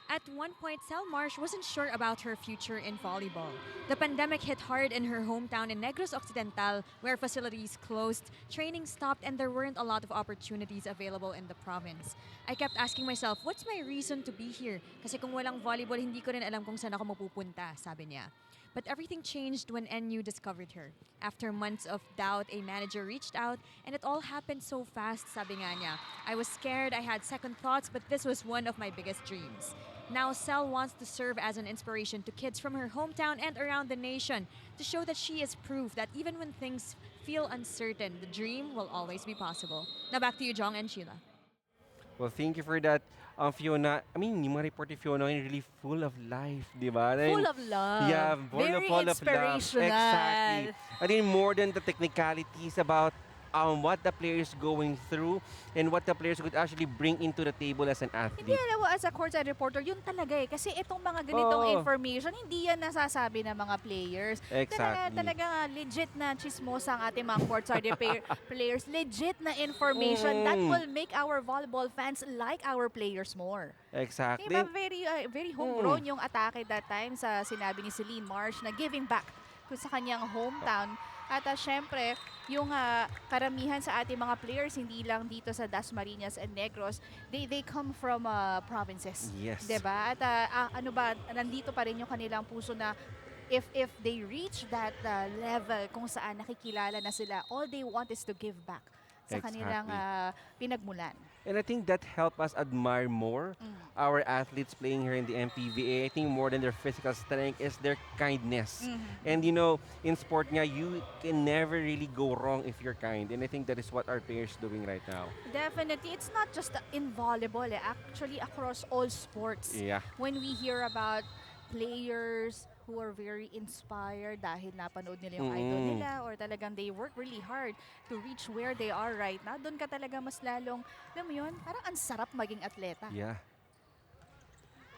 Speaker 7: At one point, Sel Marsh wasn't sure about her future in volleyball. The pandemic hit hard in her hometown in Negros Occidental, where facilities closed, training stopped, and there weren't a lot of opportunities available in the province. I kept asking myself, what's my reason to be here? Kasi kung walang volleyball, hindi ko rin alam kung saan ako mapupunta, sabi niya. But everything changed when NU discovered her. After months of doubt, a manager reached out, and it all happened so fast, sabi nga niya. I was scared, I had second thoughts, but this was one of my biggest dreams. Now, Sel wants to serve as an inspiration to kids from her hometown and around the nation to show that she is proof that even when things feel uncertain, the dream will always be possible. Now back to you, Jong and Sheila.
Speaker 2: Well, thank you for that, Fiona. I mean, yung mga report ni Fiona ay really full of life, di ba?
Speaker 1: Full of love.
Speaker 2: Yeah,
Speaker 1: Very
Speaker 2: full of love.
Speaker 1: inspirational.
Speaker 2: Exactly. I think more than the technicalities about what the players going through and what the players could actually bring into the table as an
Speaker 1: Hindi
Speaker 2: athlete.
Speaker 1: alam mo, as a courtside reporter, yun talaga eh. Kasi itong mga ganitong
Speaker 2: Oo.
Speaker 1: information, hindi yan nasasabi ng mga players.
Speaker 2: Exactly.
Speaker 1: Talaga legit na chismosa ang ating mga courtside players. Legit na information that will make our volleyball fans like our players more.
Speaker 2: Exactly.
Speaker 1: Diba, very homegrown yung atake that time sa sinabi ni Celine Marsh na giving back sa kanyang hometown. At syempre, yung karamihan sa ating mga players, hindi lang dito sa Dasmarinas and Negros, they come from provinces.
Speaker 2: Yes.
Speaker 1: Diba? At nandito pa rin yung kanilang puso na if they reach that level kung saan nakikilala na sila, all they want is to give back sa kanilang pinagmulan.
Speaker 2: And I think that helped us admire more our athletes playing here in the MPVA. I think more than their physical strength is their kindness. And you know, in sport nga, you can never really go wrong if you're kind. And I think that is what our players doing right now.
Speaker 1: Definitely. It's not just in volleyball, actually across all sports.
Speaker 2: Yeah.
Speaker 1: When we hear about players who are very inspired dahil napanood nila yung idol nila or talagang they work really hard to reach where they are right now, doon ka talaga mas lalong, alam mo yun, parang ang sarap maging atleta.
Speaker 2: Yeah.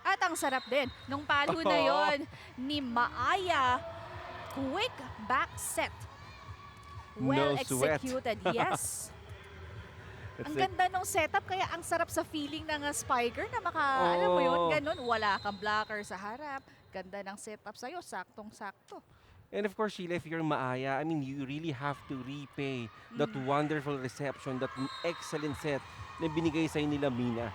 Speaker 1: At ang sarap din, nung palo na yon ni Maaya, quick back set. Well
Speaker 2: No sweat.
Speaker 1: executed, yes.
Speaker 2: That's
Speaker 1: Ang
Speaker 2: it.
Speaker 1: ganda nung setup, kaya ang sarap sa feeling ng spiker na alam mo yun, ganun, wala kang blocker sa harap. Ganda ng setup sa'yo, saktong-sakto.
Speaker 2: And of course, Sheila, if you're Maaya, I mean, you really have to repay that wonderful reception, that excellent set na binigay sa'yo nila Mina.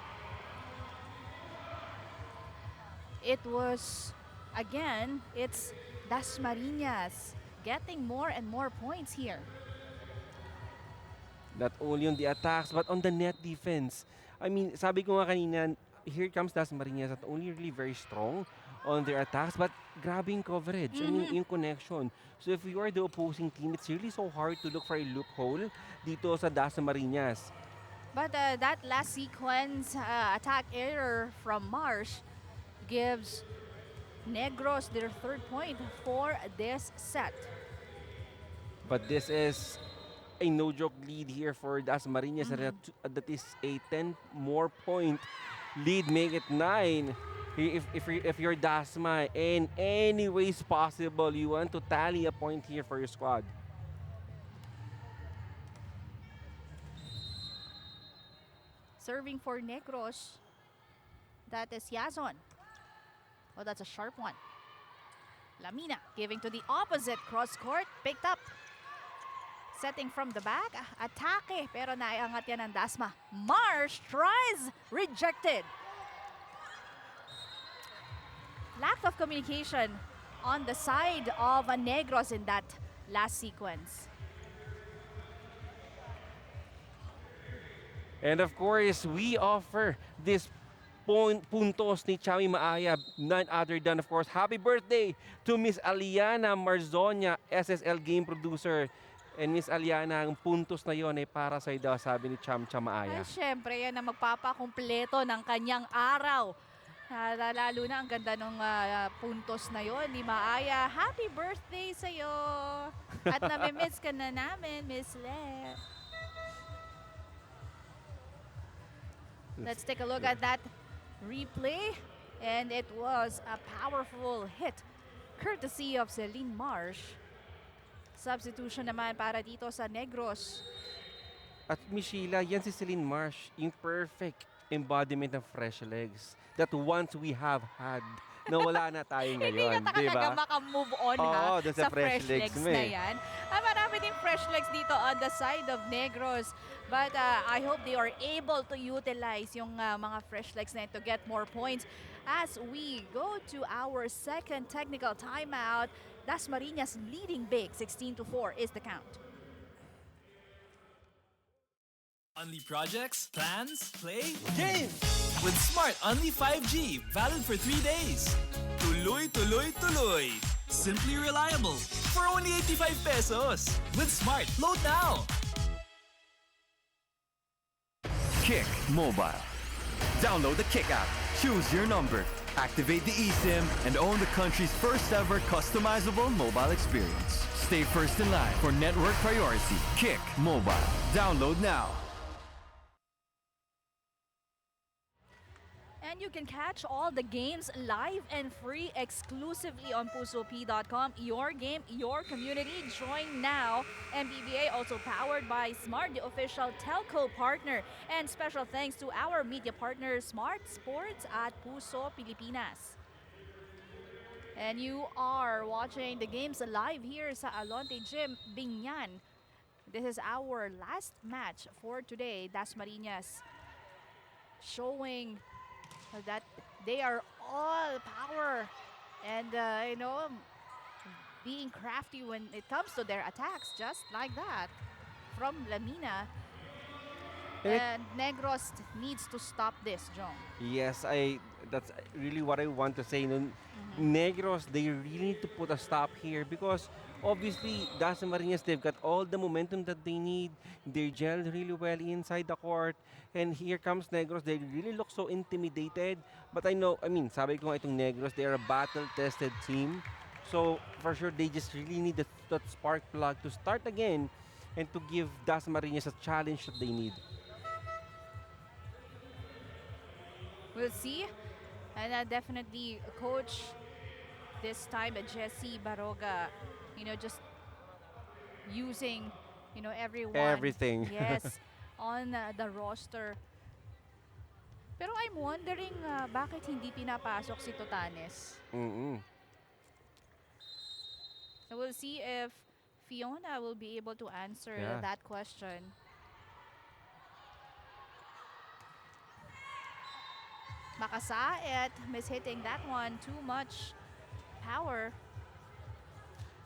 Speaker 1: It was, again, it's Dasmarinas getting more and more points here.
Speaker 2: Not only on the attacks, but on the net defense. I mean, sabi ko nga kanina, here comes Dasmarinas, not only really very strong on their attacks, but grabbing coverage. I mean, yung connection. So if you are the opposing team, it's really so hard to look for a loophole dito sa Dasmarinas.
Speaker 1: But that last sequence attack error from Marsh gives Negros their third point for this set.
Speaker 2: But this is a no-joke lead here for Dasmarinas. That is a 10 more point lead, make it 9. If you're Dasma, in any ways possible, you want to tally a point here for your squad.
Speaker 1: Serving for Negros. That is Yazon. Oh, that's a sharp one. Lamina giving to the opposite cross court. Picked up. Setting from the back. Atake. Pero naiangat yan ng Dasma. Marsh tries. Rejected. Lack of communication on the side of Negros in that last sequence.
Speaker 2: And of course, we offer this puntos ni Chami Maaya, none other than, of course, happy birthday to Miss Aliana Marzonia, SSL game producer. And Miss Aliana, ang puntos na yon ay para sa daw, sabi ni Cham Maaya.
Speaker 1: Ay, syempre, yan ang magpapakumpleto ng kanyang araw. Lalo na ang ganda ng puntos na yon ni Maaya. Happy birthday sa'yo! At nami-miss ka na namin, Miss Le. Let's take a look at that replay. And it was a powerful hit courtesy of Celine Marsh. Substitution naman para dito sa Negros.
Speaker 2: At Miss Sheila, yan si Celine Marsh, yung perfect embodiment ng fresh legs that once we have had, na wala na tayo ngayon,
Speaker 1: Hindi
Speaker 2: di
Speaker 1: na talaga
Speaker 2: ba?
Speaker 1: maka-move on
Speaker 2: Dun
Speaker 1: sa fresh legs
Speaker 2: mo
Speaker 1: na yan. Marami ding fresh legs dito on the side of Negros. But I hope they are able to utilize yung mga fresh legs na to get more points. As we go to our second technical timeout, Dasmarinas leading big, 16-4 is the count.
Speaker 4: Only projects, plans, play, games! With Smart Only 5G, valid for 3 days. Tuloy, tuloy, tuloy. Simply reliable. For only 85 pesos. With Smart, load now.
Speaker 5: Kick Mobile. Download the Kick app, choose your number, activate the eSIM, and own the country's first ever customizable mobile experience. Stay first in line for network priority. Kick Mobile. Download now.
Speaker 1: And you can catch all the games live and free exclusively on pusop.com. Your game, your community. Join now. MPVA also powered by Smart, the official telco partner. And special thanks to our media partner, Smart Sports at Puso Pilipinas. And you are watching the games live here sa Alonte Gym, Binyan. This is our last match for today. Dasmarinas showing that they are all power and being crafty when it comes to their attacks, just like that from Lamina. And Negros needs to stop this, John.
Speaker 2: Yes, that's really what I want to say. No, Negros, they really need to put a stop here because obviously Dasmarinas, they've got all the momentum that they need. They're gelled really well inside the court. And here comes Negros. They really look so intimidated. But sabi ko nga itong Negros, they are a battle-tested team. So for sure, they just really need that spark plug to start again and to give Dasmarinas a challenge that they need.
Speaker 1: We'll see. And definitely coach this time, Jesse Baroga, just using, everyone.
Speaker 2: Everything.
Speaker 1: Yes, on the roster. Pero I'm wondering bakit hindi pinapasok si Totanes. So we'll see if Fiona will be able to answer that question. Makasaet mishitting that one. Too much power.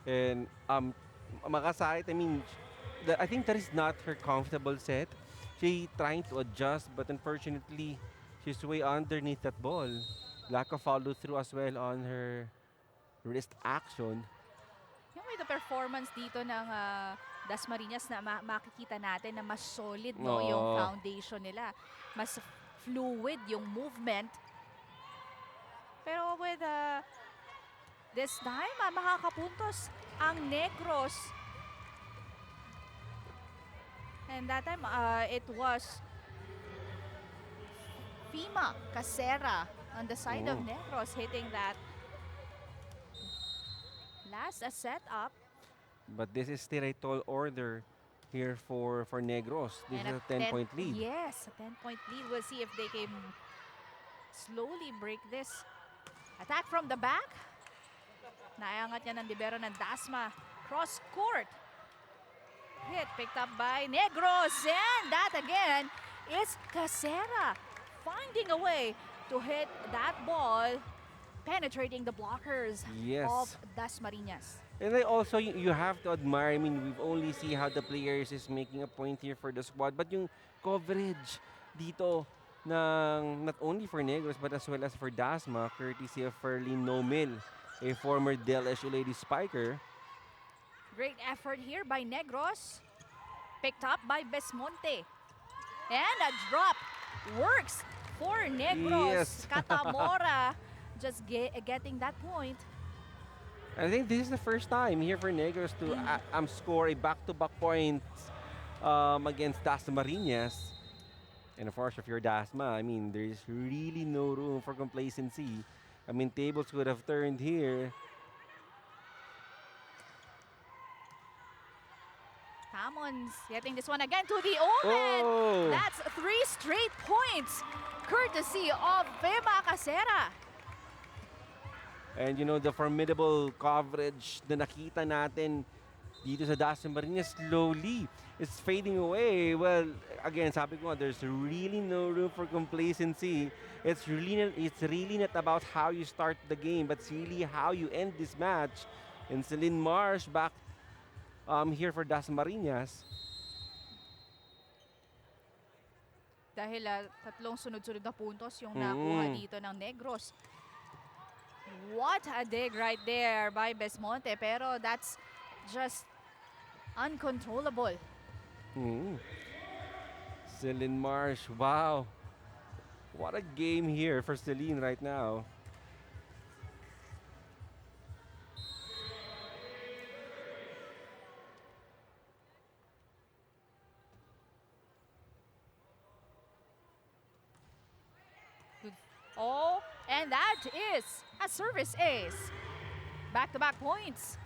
Speaker 2: And Makasaet, I think that is not her comfortable set. She trying to adjust, but unfortunately, she's way underneath that ball. Lack of follow through as well on her wrist action.
Speaker 1: Yung may the performance dito ng Dasmarinas na makikita natin na mas solid yung foundation nila. Mas fluid yung movement. Pero with this time, makakapuntos ang Negros. And that time, it was Fima Casera on the side of
Speaker 2: Oh.
Speaker 1: Negros hitting that last setup.
Speaker 2: But this is still a tall order here for Negros. This
Speaker 1: And
Speaker 2: is a 10-point lead.
Speaker 1: Yes, a 10-point lead. We'll see if they can slowly break this. Attack from the back. Naiangat niya ng libero ng Dasma. Cross court. Hit picked up by Negros. And that again is Casera finding a way to hit that ball, penetrating the blockers
Speaker 2: Yes.
Speaker 1: of Dasmarinas.
Speaker 2: And I also, you have to admire, I mean, we've only see how the players is making a point here for the squad, but yung coverage dito ng not only for Negros but as well as for Dasma, courtesy of Ferlin Nomil, a former Del lady spiker.
Speaker 1: Great effort here by Negros. Picked up by Besmonte. And a drop works for Negros.
Speaker 2: Yes.
Speaker 1: Katamora just getting that point.
Speaker 2: I think this is the first time here for Negros to score a back-to-back points against Dasmarinas. And of course, if you're Dasma, I mean, there's really no room for complacency. I mean, tables could have turned here.
Speaker 1: Hammon's getting this one again to the open.
Speaker 2: Oh!
Speaker 1: That's 3 straight points, courtesy of Fema Casera.
Speaker 2: And you know, the formidable coverage na nakita natin dito sa Dasmarinas slowly is fading away. Well, again, sabi ko nga, there's really no room for complacency. It's really not about how you start the game, but it's really how you end this match. And Celine Marsh back here for Dasmarinas.
Speaker 1: Dahil tatlong sunod-sunod na puntos yung nakuha dito ng Negros. What a dig right there by Besmonte, pero that's just uncontrollable.
Speaker 2: Celine Marsh, wow. What a game here for Celine right now.
Speaker 1: Oh, and that is a service ace. Back-to-back points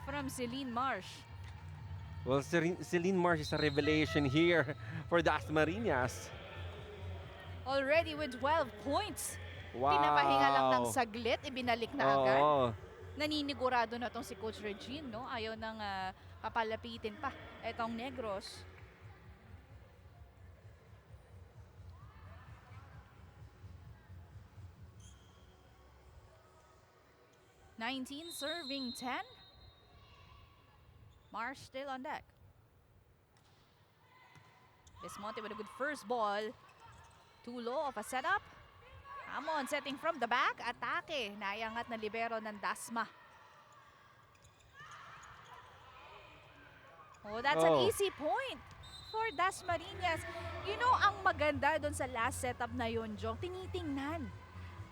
Speaker 1: from Celine Marsh.
Speaker 2: Well, Celine Marsh is a revelation here for Dasmarinas.
Speaker 1: Already with 12 points.
Speaker 2: Wow.
Speaker 1: Pinapahinga lang ng saglit, ibinalik na agad.
Speaker 2: Oo.
Speaker 1: Naninigurado na tong si Coach Regine, no? Ayaw nang papalapitin pa etong Negros. (19 serving 10). Marsh still on deck. Desmonte with a good first ball. Too low of a setup. Hamon setting from the back. Atake. Naiangat na libero ng Dasma. Oh, that's an easy point for Dasmarinas. You know, ang maganda doon sa last setup na yun, Jong, tinitingnan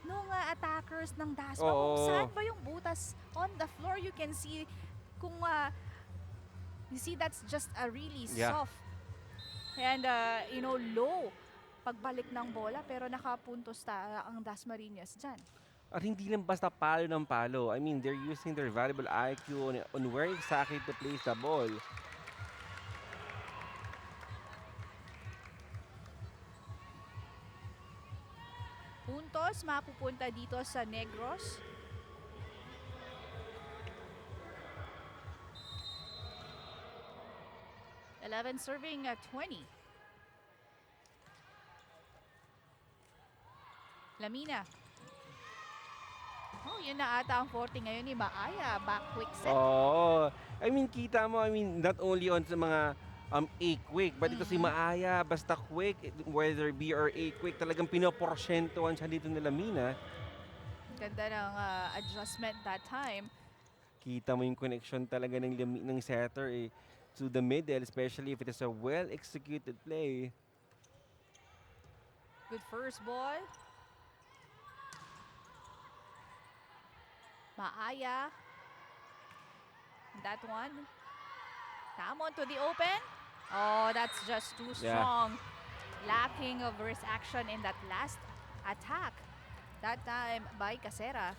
Speaker 1: nung attackers ng Dasma kung saan ba yung butas on the floor. You can see kung you see that's just a really soft and you know, low pagbalik ng bola, pero nakapuntos ang Dasmarinas dyan.
Speaker 2: At hindi lang basta palo ng palo. I mean, they're using their valuable IQ on where exactly to place the ball.
Speaker 1: Puntos mapupunta dito sa Negros. (11 serving 20). Lamina. Oh, yun na ata ang forte ngayon ni Maaya. Back quick set.
Speaker 2: Oh, I mean, kita mo, I mean, not only on sa mga A-quick, but ito si Maaya, basta quick, whether B or A-quick, talagang pinoporsyentuhan siya dito ni Lamina.
Speaker 1: Ganda ng adjustment that time.
Speaker 2: Kita mo yung connection talaga ng setter to the middle, especially if it is a well-executed play.
Speaker 1: Good first ball. Maaya. That one. Hamon to the open. Oh, that's just too
Speaker 2: Yeah.
Speaker 1: strong. Lacking of wrist action in that last attack. That time by Casera.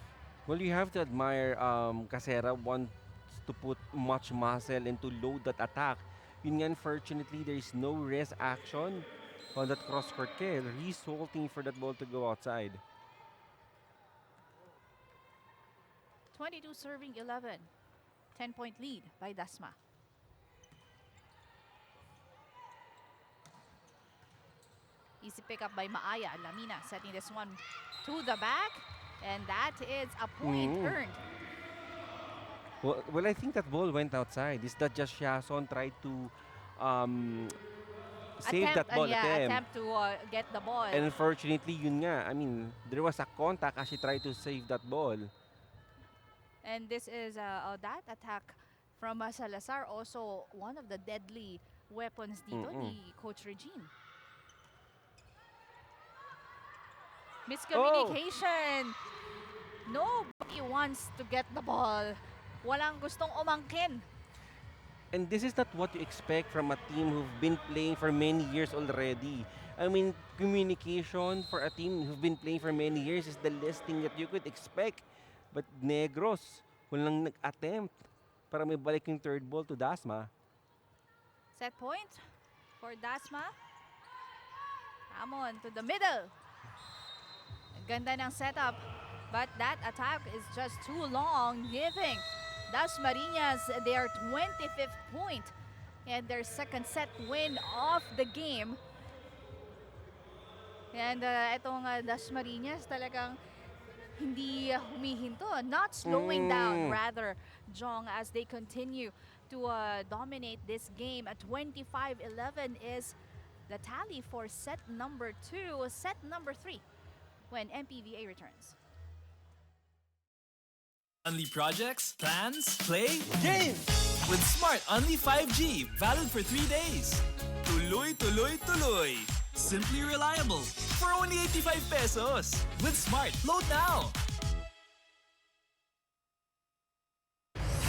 Speaker 2: Well, you have to admire Casera wants to put much muscle and to load that attack. Yun nga, unfortunately, there is no rest action on that cross-court kill. He's holding for that ball to go outside.
Speaker 1: 22 serving 11. 10-point lead by Dasma. Easy pickup by Maaya. Lamina setting this one to the back. And that is a point earned.
Speaker 2: Well, I think that ball went outside. Is that just Shason tried to save that ball
Speaker 1: attempt to get the ball.
Speaker 2: And unfortunately, yun nga. I mean, there was a contact as she tried to save that ball.
Speaker 1: And this is that attack from Salazar, also one of the deadly weapons dito ni Coach Regine. Miscommunication. Nobody wants to get the ball. Walang gustong umangkin.
Speaker 2: And this is not what you expect from a team who've been playing for many years already. I mean, communication for a team who've been playing for many years is the least thing that you could expect. But Negros, walang nag-attempt para may balik yung third ball to Dasma.
Speaker 1: Set point for Dasma. Amon to the middle. Ganda ng setup. But that attack is just too long, giving Dasmarinas their 25th point and their second set win of the game. And itong Dasmarinas talagang hindi humihinto, not slowing down, rather, Jong, as they continue to dominate this game. At 25-11 is the tally for set number 2, set number 3, when MPVA returns.
Speaker 4: Unli projects, plans, play, game! With Smart Unli 5G, valid for 3 days. Tuloy, tuloy, tuloy. Simply reliable. For only 85 pesos. With Smart, load now!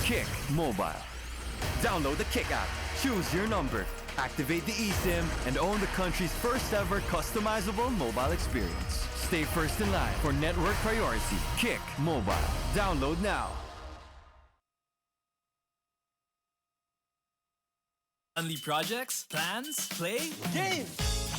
Speaker 5: Kick Mobile. Download the Kick app, choose your number, activate the eSIM, and own the country's first ever customizable mobile experience. Stay first in line for network priority. Kick Mobile. Download now.
Speaker 4: Unli projects, plans, play, game!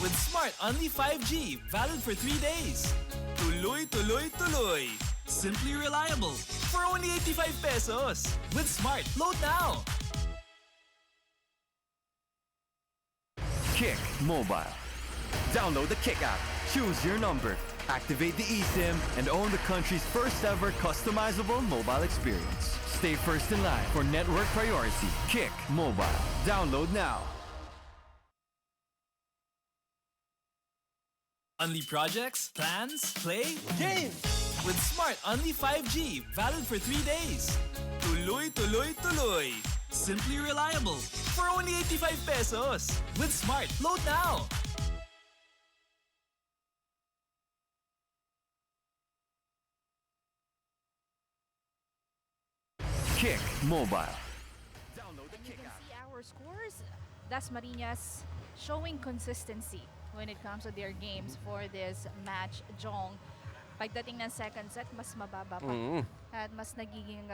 Speaker 4: With Smart Unli 5G, valid for 3 days. Tuloy, tuloy, tuloy. Simply reliable. For only 85 pesos. With Smart, load now!
Speaker 5: Kick Mobile. Download the Kick app, choose your number, activate the eSIM, and own the country's first ever customizable mobile experience. Stay first in line for network priority. Kick Mobile. Download now.
Speaker 4: Unli projects, plans, play, game! With Smart Unli 5G, valid for 3 days. Tuloy, tuloy, tuloy. Simply reliable. For only 85 pesos. With Smart, load now!
Speaker 5: Kick Mobile.
Speaker 1: And you can see our scores. Dasmarinas showing consistency when it comes to their games for this match, Jong. Pagdating ng second set, mas mababa pa. At mas nagiging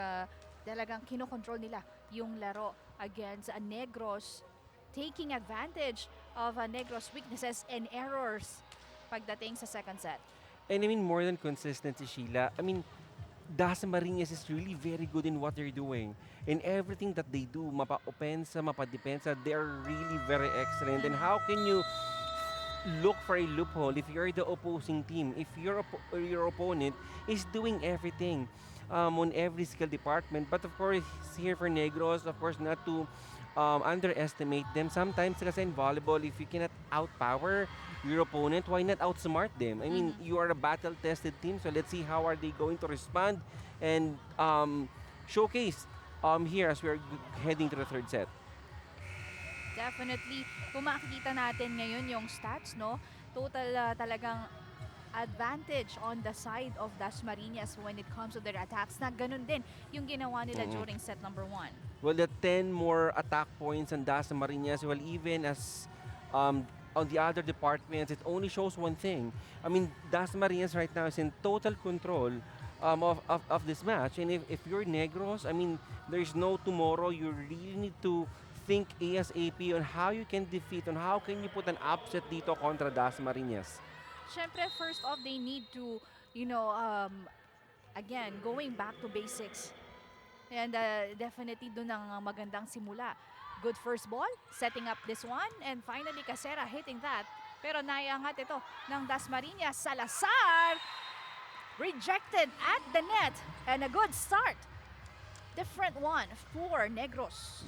Speaker 1: talagang kinokontrol nila yung laro against Negros, taking advantage of Negros' weaknesses and errors pagdating sa second set.
Speaker 2: And I mean, more than consistency, Sheila, I mean, Dasmarinas is really very good in what they're doing. In everything that they do, mapa-opensa, mapa-depensa, they're really very excellent. And how can you look for a loophole if you're the opposing team? If your opponent is doing everything on every skill department. But of course, here for Negros, of course, not to underestimate them. Sometimes kasi in volleyball, if you cannot outpower your opponent, why not outsmart them? I mean, you are a battle-tested team, so let's see how are they going to respond and showcase here as we're heading to the third set.
Speaker 1: Definitely, kung makikita natin ngayon yung stats, no? Total talagang advantage on the side of Dasmarinas when it comes to their attacks na ganun din yung ginawa nila during set number 1.
Speaker 2: Well, the 10 more attack points on Dasmarinas, well, even as on the other departments, it only shows one thing. I mean, Dasmarinas right now is in total control of this match. And if you're Negros, I mean, there's no tomorrow. You really need to think ASAP on how you can defeat, on how can you put an upset dito kontra Dasmarinas.
Speaker 1: Syempre, first off, they need to, again, going back to basics. And definitely doon ang magandang simula. Good first ball, setting up this one. And finally, Casera hitting that. Pero naiangat ito ng Dasmarinas. Salazar rejected at the net. And a good start. Different one for Negros.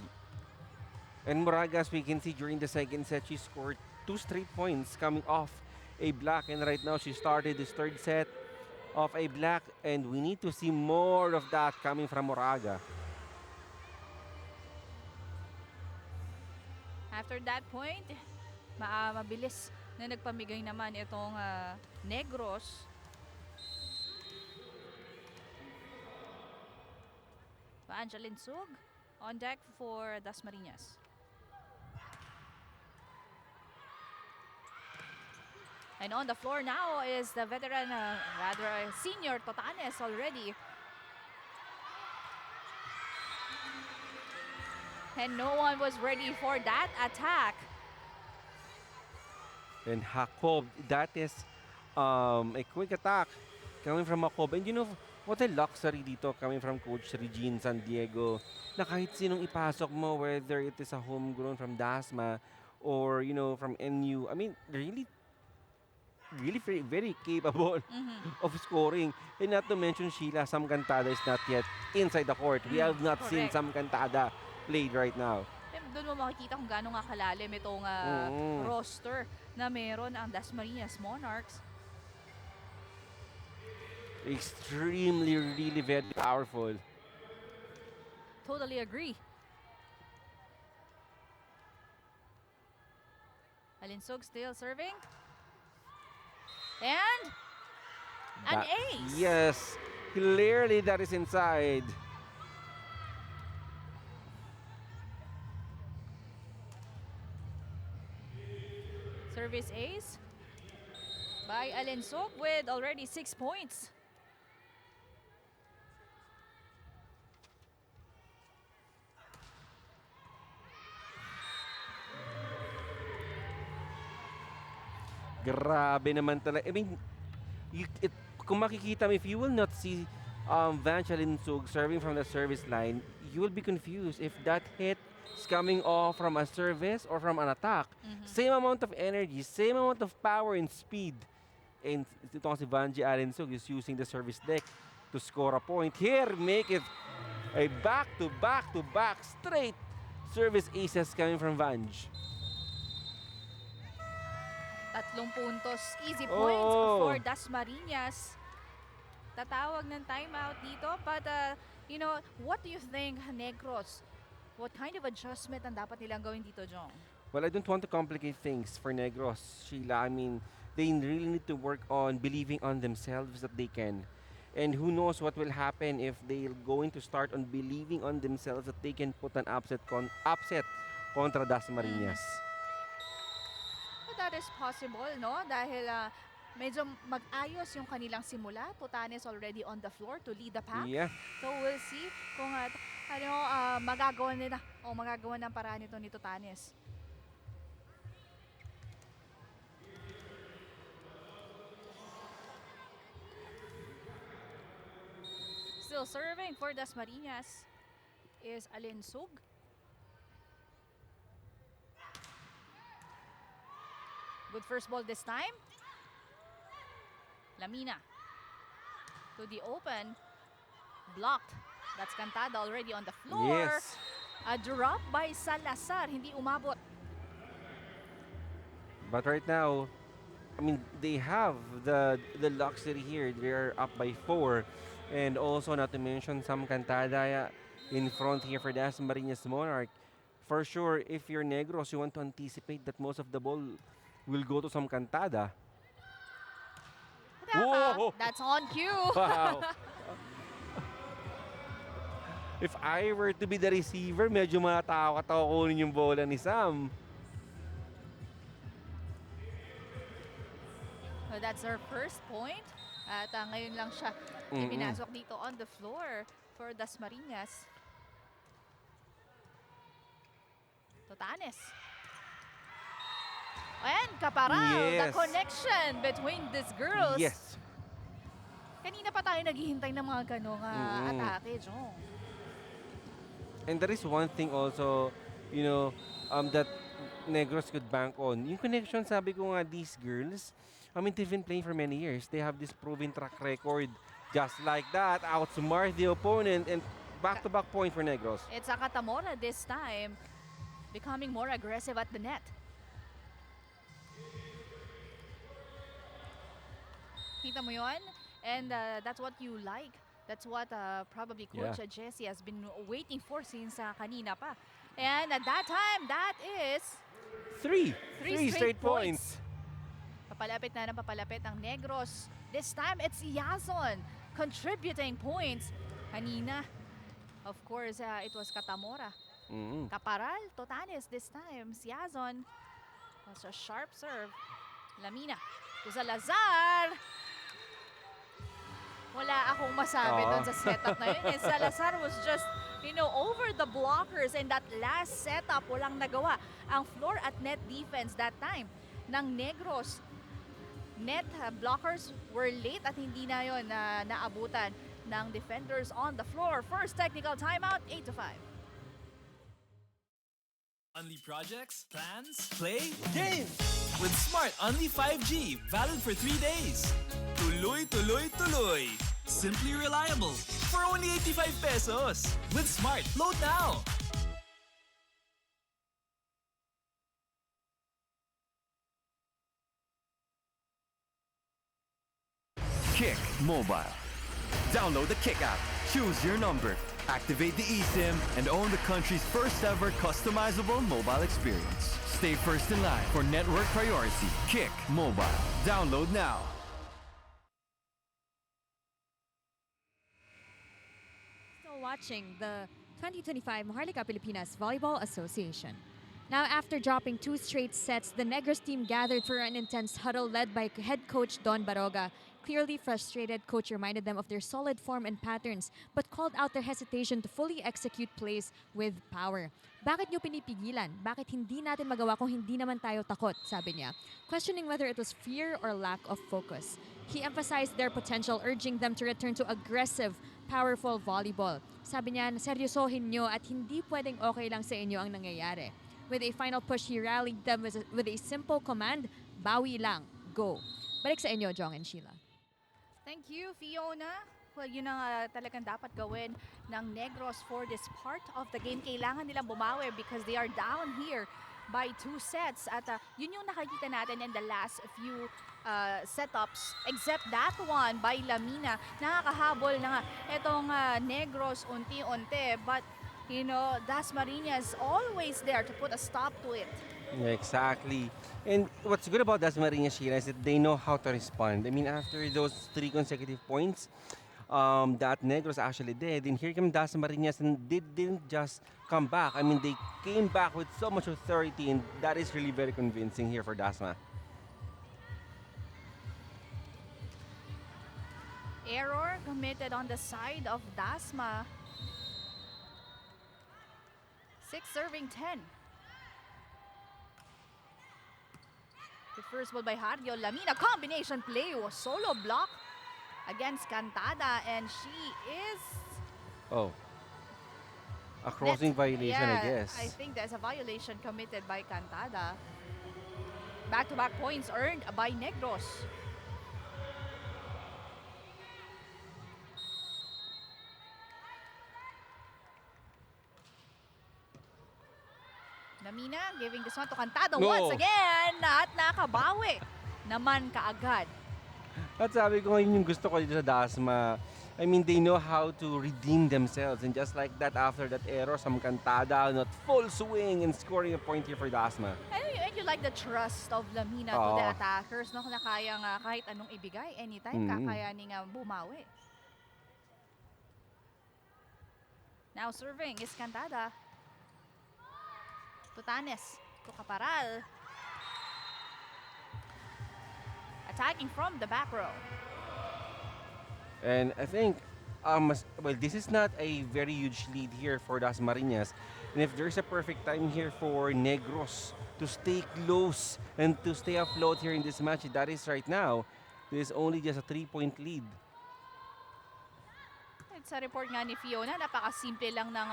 Speaker 2: And Moraga, as we can see during the second set, she scored 2 straight points coming off a block. And right now, she started this third set of a block. And we need to see more of that coming from Moraga.
Speaker 1: After that point, mabilis na nagpamigay naman itong Negros. Angeline Sug on deck for Dasmarinas. And on the floor now is the veteran, rather senior Totanes already. And no one was ready for that attack.
Speaker 2: And Jacob, that is a quick attack coming from Jacob. And you know, what a luxury dito coming from Coach Regine San Diego na kahit sinong ipasok mo, whether it is a homegrown from Dasma or, you know, from NU. I mean, really very, very capable of scoring. And not to mention, Sheila, Sam Cantada is not yet inside the court. We have not seen
Speaker 1: correct.
Speaker 2: Sam Cantada played right now.
Speaker 1: Doon mo makikita kung gaano nga kalalim itong roster na meron ang Dasmarinas Monarchs.
Speaker 2: Extremely, really very powerful.
Speaker 1: Totally agree. Alinsog still serving. And an ace.
Speaker 2: Yes, clearly that is inside.
Speaker 1: Service ace by Alinsog with already 6 points.
Speaker 2: Grabe naman talaga. I mean, kung makikita mo, if you will not see Vanchalin Sug serving from the service line, you will be confused if that hit is coming off from a service or from an attack. Same amount of energy, same amount of power and speed. And ito si Vanji Alinsug is using the service deck to score a point. Here, make it a back-to-back straight service aces coming from Vanj.
Speaker 1: 3 puntos. Easy points for Dasmarinas. Tatawag ng timeout dito. But, what do you think, Negros? What kind of adjustment ang dapat nilang gawin dito, Jong?
Speaker 2: Well, I don't want to complicate things for Negros, Sheila. I mean, they really need to work on believing on themselves that they can. And who knows what will happen if they're going to start on believing on themselves that they can put an upset kontra Dasmarinas.
Speaker 1: But that is possible, no? Dahil medyo mag-ayos yung kanilang simula. Totanes already on the floor to lead the pack.
Speaker 2: Yeah.
Speaker 1: So we'll see kung magagawa nila o magagawa ng paraan nito ni Totanes. Still serving for Dasmarinas is Alinsug. Good first ball this time. Lamina to the open. Blocked. That's Cantada already on the floor.
Speaker 2: Yes.
Speaker 1: A drop by Salazar. Hindi umabot.
Speaker 2: But right now, I mean, they have the luxury here. They're up by 4. And also, not to mention, Sam Cantada in front here for Dasmarinas Monarch. For sure, if you're Negros, you want to anticipate that most of the ball will go to Sam Cantada. Whoa!
Speaker 1: That's on cue.
Speaker 2: Wow. If I were to be the receiver, medyo matatakot ako kunin yung bola ni Sam.
Speaker 1: So that's her first point. At ngayon lang siya ipinasok dito on the floor for Dasmarinas. Totanes. And Caparal, the
Speaker 2: Yes.
Speaker 1: connection between these girls.
Speaker 2: Yes.
Speaker 1: Kanina pa tayo naghihintay ng mga ganong atake, Jong.
Speaker 2: And there is one thing also, that Negros could bank on. Yung connection, sabi ko nga, these girls, they've been playing for many years. They have this proven track record. Just like that, outsmart the opponent and back-to-back point for Negros.
Speaker 1: It's a Katamora this time, becoming more aggressive at the net. Kita mo yun? And that's what you like. That's what probably Coach Jesse has been waiting for since kanina pa. And at that time, that is
Speaker 2: Three
Speaker 1: straight
Speaker 2: straight points.
Speaker 1: papalapit na ng papalapit ang Negros. This time, it's Yazon contributing points. Kanina, of course, it was Katamora. Caparal, Totanes this time. Si Yazon. That's a sharp serve. Lamina. To Salazar. Wala akong masabi doon sa setup na yun. And Salazar was just, over the blockers. And that last setup, walang nagawa. Ang floor at net defense that time ng Negros. Net blockers were late at hindi na yun naabutan ng defenders on the floor. First technical timeout, 8-5.
Speaker 4: Only projects, plans, play, game! With Smart Only 5G, valid for 3 days. Tuloy, tuloy, tuloy. Simply reliable. For only 85 pesos. With Smart, load now!
Speaker 5: Kick Mobile. Download the Kick app, choose your number, activate the eSIM, and own the country's first ever customizable mobile experience. Stay first in line for network priority. Kick Mobile. Download now.
Speaker 7: Still watching the 2025 Maharlika Pilipinas Volleyball Association. Now, after dropping 2 straight sets, the Negros team gathered for an intense huddle led by head coach Don Baroga. Clearly frustrated, coach reminded them of their solid form and patterns but called out their hesitation to fully execute plays with power. Bakit nyo pinipigilan? Bakit hindi natin magawa kung hindi naman tayo takot? Sabi niya, questioning whether it was fear or lack of focus. He emphasized their potential, urging them to return to aggressive, powerful volleyball. Sabi niya, seryosohin nyo at hindi pwedeng okay lang sa inyo ang nangyayari. With a final push, he rallied them with a simple command, bawi lang, go. Balik sa inyo, Jong and Sheila.
Speaker 1: Thank you, Fiona. Well, yun ang talagang dapat gawin ng Negros for this part of the game. Kailangan nilang bumawi because they are down here by 2 sets. At yun yung nakikita natin in the last few setups, except that one by Lamina. Nakakahabol na nga itong Negros unti-unti. But, Dasmarinas always there to put a stop to it.
Speaker 2: Yeah, exactly. And what's good about Dasmarinas, Sheila, is that they know how to respond. After those 3 consecutive points that Negros actually did, and here came Dasmarinas, and they didn't just come back. They came back with so much authority, and that is really very convincing here for Dasma.
Speaker 1: Error committed on the side of Dasma. 6 serving 10. The first ball by Hardio Lamina. Combination play was solo block against Cantada, and she is
Speaker 2: a crossing violation, I guess.
Speaker 1: I think there's a violation committed by Cantada. Back-to-back points earned by Negros. Lamina giving this one to Cantada once again at nakabawi naman kaagad.
Speaker 2: At sabi ko, yun yung gusto ko dito sa Dasma. They know how to redeem themselves. And just like that, after that error, some Cantada, not full swing and scoring a point here for Dasma.
Speaker 1: And you like the trust of Lamina to the
Speaker 2: Oo.
Speaker 1: attackers, no? Na kayang kahit anong ibigay, anytime, kakayaning bumawi. Now serving is Cantada. Tutanes to Caparal. Attacking from the back row.
Speaker 2: And I think, well, this is not a very huge lead here for Dasmarinas. And if there's a perfect time here for Negros to stay close and to stay afloat here in this match, that is right now. This is only just a 3-point lead.
Speaker 1: It's a report nga ni Fiona, napakasimple lang ng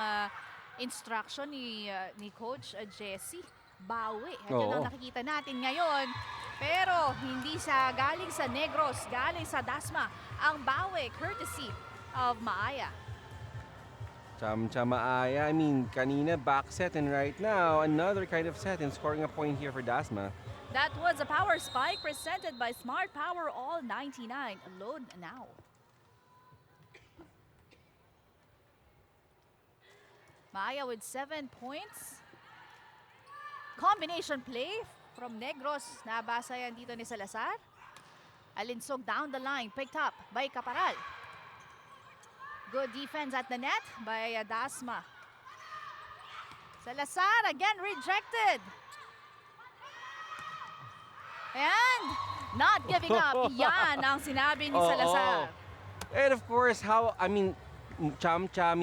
Speaker 1: instruction ni Coach Jesse. Bawi. Ito
Speaker 2: Oo.
Speaker 1: lang nakikita natin ngayon. Pero hindi galing sa Negros, galing sa Dasma. Ang bawi, courtesy of Maaya.
Speaker 2: Maaya. I mean, kanina back set and right now, another kind of set and scoring a point here for Dasma.
Speaker 1: That was a power spike presented by Smart Power All 99. Load now. Maaya with 7 points. Combination play from Negros. Nabasa yan dito ni Salazar. Alinsog down the line. Picked up by Caparal. Good defense at the net by Dasma. Salazar again rejected. And not giving up. Yan ang sinabi ni Salazar.
Speaker 2: And of course, Chami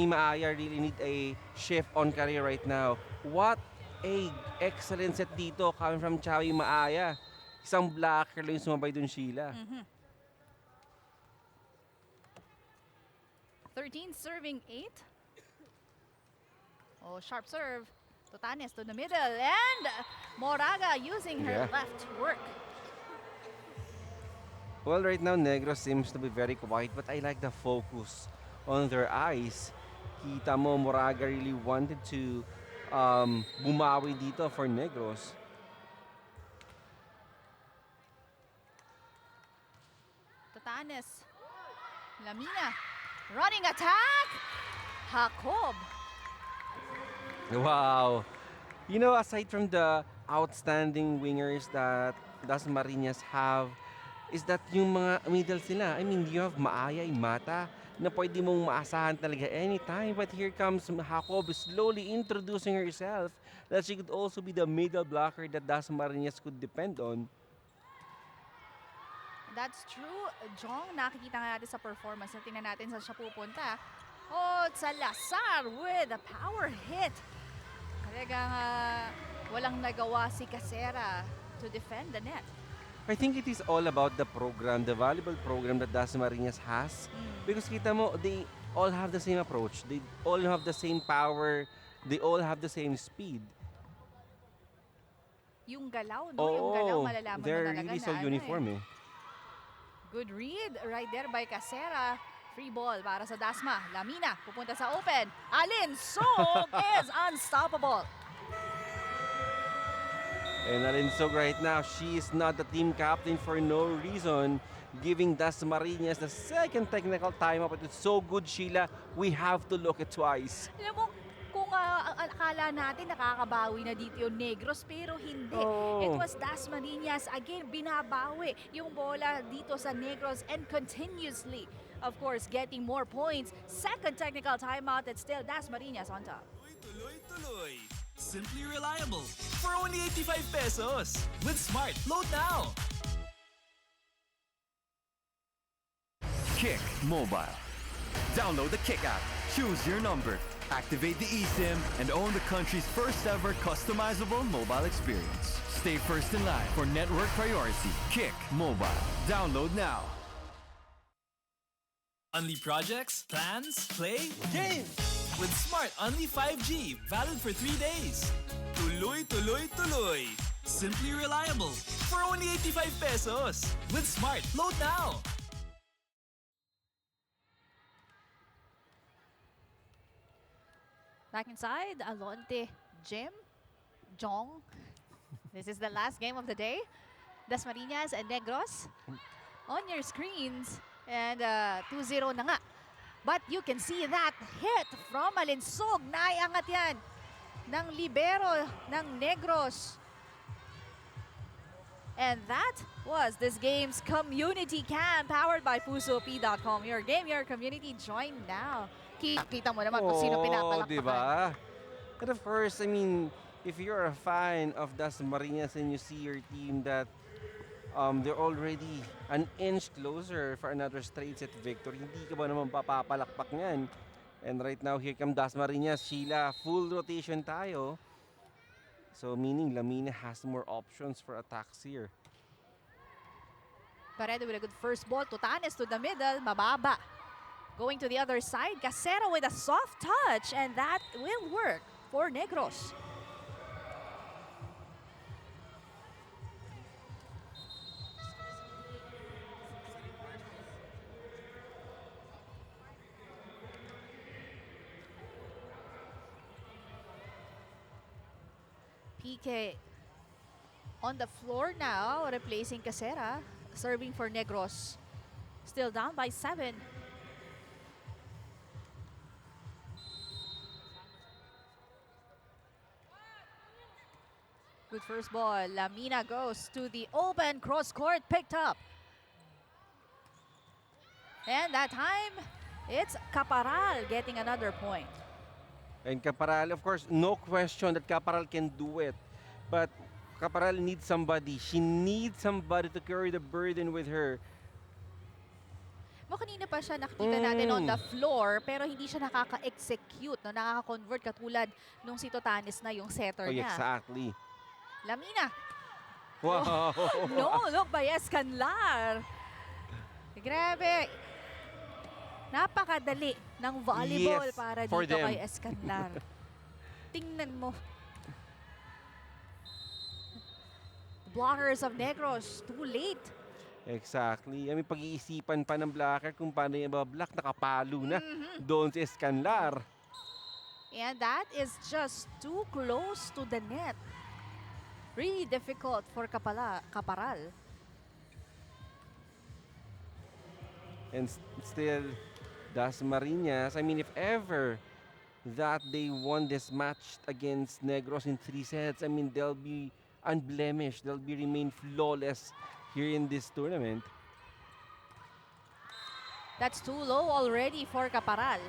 Speaker 2: Maaya really need a shift on career right now. What a excellent set dito coming from Chami Maaya. Isang blocker lang yung sumabay dun, Sheila.
Speaker 1: 13 serving 8. Oh, sharp serve. Tutanes to the middle. And Moraga using her left work.
Speaker 2: Well, right now, Negros seems to be very quiet, but I like the focus on their eyes. Kita mo, Moraga really wanted to bumawi dito for Negros.
Speaker 1: Tutanes. Lamina. Running attack. Jacob.
Speaker 2: Wow. You know, aside from the outstanding wingers that Dasmarinas have, is that yung mga middles nila. I mean, you have Maaya, Mata, na pwede mong maasahan talaga anytime. But here comes Jacob slowly introducing herself that she could also be the middle blocker that Dasmarinas could depend on.
Speaker 1: That's true, Jong. Nakikita nga natin sa performance na tingnan natin saan siya pupunta. Oh, Salazar with a power hit. Talagang walang nagawa si Casera to defend the net.
Speaker 2: I think it is all about the program, the volleyball program that Dasmarinas has. Because kita mo, they all have the same approach. They all have the same power. They all have the same speed.
Speaker 1: Yung galaw, no? Yung galaw, malalaman mo
Speaker 2: they're
Speaker 1: talaga
Speaker 2: really
Speaker 1: na
Speaker 2: so uniform eh.
Speaker 1: Good read right there by Casera. Free ball para sa Dasma. Lamina pupunta sa open. Alinsog is unstoppable.
Speaker 2: And Alinsog right now, she is not the team captain for no reason, giving Dasmarinas the second technical timeout. But it's so good, Sheila. We have to look it twice.
Speaker 1: Alam mo, kung akala natin nakakabawi na dito yung Negros, pero hindi. It was Dasmarinas again binabawi yung bola dito sa Negros and continuously, of course, getting more points. Second technical timeout, it's still Dasmarinas on top.
Speaker 4: Tuloy, tuloy. Simply reliable. For only 85 pesos. With Smart, load now.
Speaker 5: Kick Mobile. Download the Kick app. Choose your number. Activate the eSIM and own the country's first ever customizable mobile experience. Stay first in line for network priority. Kick Mobile. Download now.
Speaker 4: Only projects, plans, play, games. With Smart Only 5G, valid for 3 days. Tuloy, tuloy, tuloy. Simply reliable. For only 85 pesos. With Smart, load now.
Speaker 1: Back inside, Alonte, Jim, Jong. This is the last game of the day. Dasmarinas and Negros on your screens. And 2-0 na nga. But you can see that hit from Alinsog. Naiangat yan ng libero ng Negros. And that was this game's community cam powered by PusoP.com. Your game, your community. Join now. Kita mo naman kung sino pinapalakpakan.
Speaker 2: Diba? And of course, I mean, if you're a fan of Dasmarinas and you see your team that they're already an inch closer for another straight set victory, hindi ka ba naman papapalakpak niyan? And right now, here come Dasmarinas. Sheila, full rotation tayo. So meaning Lamina has more options for attacks here.
Speaker 1: Paredo with a good first ball. Tutanes to the middle. Mababa. Going to the other side. Casero with a soft touch. And that will work for Negros. PK on the floor now, replacing Casera, serving for Negros. Still down by 7. Good first ball. Lamina goes to the open cross court, picked up. And that time, it's Caparal getting another point.
Speaker 2: And Caparal, of course, no question that Caparal can do it. But Caparal needs somebody. She needs somebody to carry the burden with her.
Speaker 1: Kanina pa siya nakikita natin on the floor, pero hindi siya nakaka-execute, no? Nakaka-convert katulad nung si Totanes na yung setter
Speaker 2: Oh,
Speaker 1: niya.
Speaker 2: exactly.
Speaker 1: Lamina.
Speaker 2: Wow.
Speaker 1: No, look by Escanlar. Grabe. Napakadali ng volleyball
Speaker 2: Yes,
Speaker 1: para
Speaker 2: for
Speaker 1: dito
Speaker 2: them.
Speaker 1: kay Escanlar. Tingnan mo. The blockers of Negros, too late.
Speaker 2: Exactly. I mean, pag-iisipan pa ng blocker kung paano yung block, nakapalo na doon si Escanlar.
Speaker 1: And that is just too close to the net. Really difficult for Caparal.
Speaker 2: And still, Dasmarinas, I mean, if ever that they won this match against Negros in 3 sets, I mean, they'll be unblemished. They'll be remain flawless here in this tournament.
Speaker 1: That's too low already for Caparal.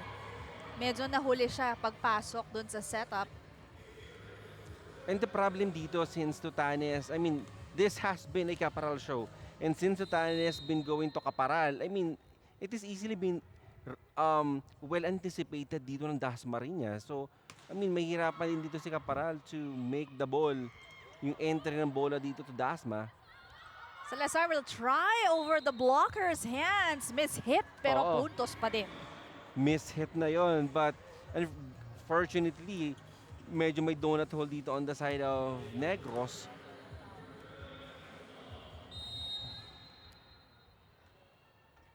Speaker 1: Medyo nahuli siya pagpasok dun sa setup.
Speaker 2: And the problem dito since Tutanes, I mean, this has been a Caparal show. And since Tutanes been going to Caparal, I mean, it is easily been well anticipated dito ng Dasmarinas. So, I mean, mahirapan din dito si Caparal to make the ball, yung entry ng bola dito to Dasma.
Speaker 1: Salazar will try over the blocker's hands. Miss-hit, pero puntos pa din.
Speaker 2: Miss-hit na yon, but unfortunately, medyo may donut hole dito on the side of Negros.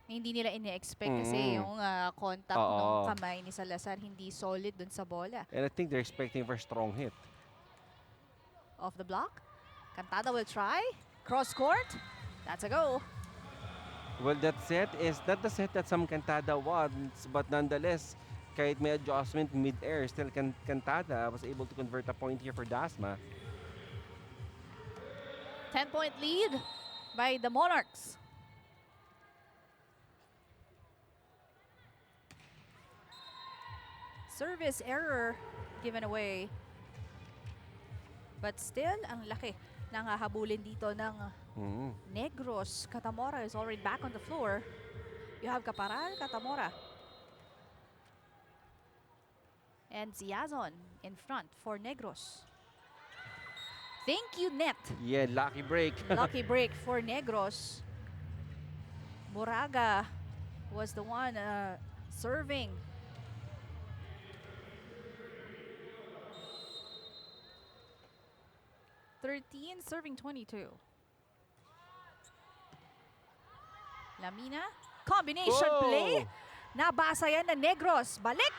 Speaker 1: Hindi nila ine-expect kasi yung contact ng kamay ni Salazar hindi solid dun sa bola.
Speaker 2: And I think they're expecting for a strong hit.
Speaker 1: Off the block. Cantada will try. Cross court. That's a go.
Speaker 2: Well, that set is not the set that some Cantada wants, but nonetheless, kahit may adjustment mid-air, still Cantada was able to convert a point here for Dasma.
Speaker 1: 10-point lead by the Monarchs. Service error given away. But still, ang laki ng hahabulin dito ng Negros. Catamora is already back on the floor. You have Caparal, Catamora. And Ziazon in front for Negros. Thank you, net.
Speaker 2: Yeah, lucky break.
Speaker 1: Lucky break for Negros. Moraga was the one serving. Serving 22. Lamina. Combination play. Nabasa yan na Negros. Balik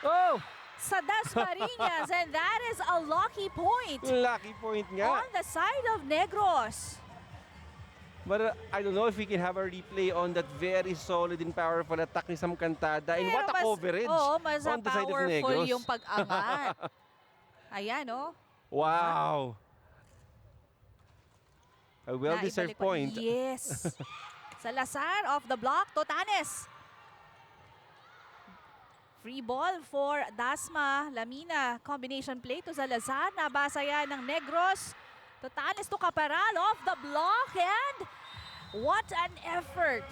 Speaker 1: sa Dasmarinas. And that is a lucky point.
Speaker 2: Lucky point nga.
Speaker 1: On the side of Negros.
Speaker 2: But I don't know if we can have a replay on that very solid and powerful attack ni Sam Cantada. And what a coverage
Speaker 1: mas
Speaker 2: on the side of
Speaker 1: powerful
Speaker 2: Negros.
Speaker 1: yung pag-angat. Ayan,
Speaker 2: Wow. A well-deserved
Speaker 1: Naibalik pa.
Speaker 2: point.
Speaker 1: Yes. Salazar off the block. Totanes. Free ball for Dasma. Lamina. Combination play to Salazar. Nabasa yan ng Negros. Totanes to Caparal off the block. And what an effort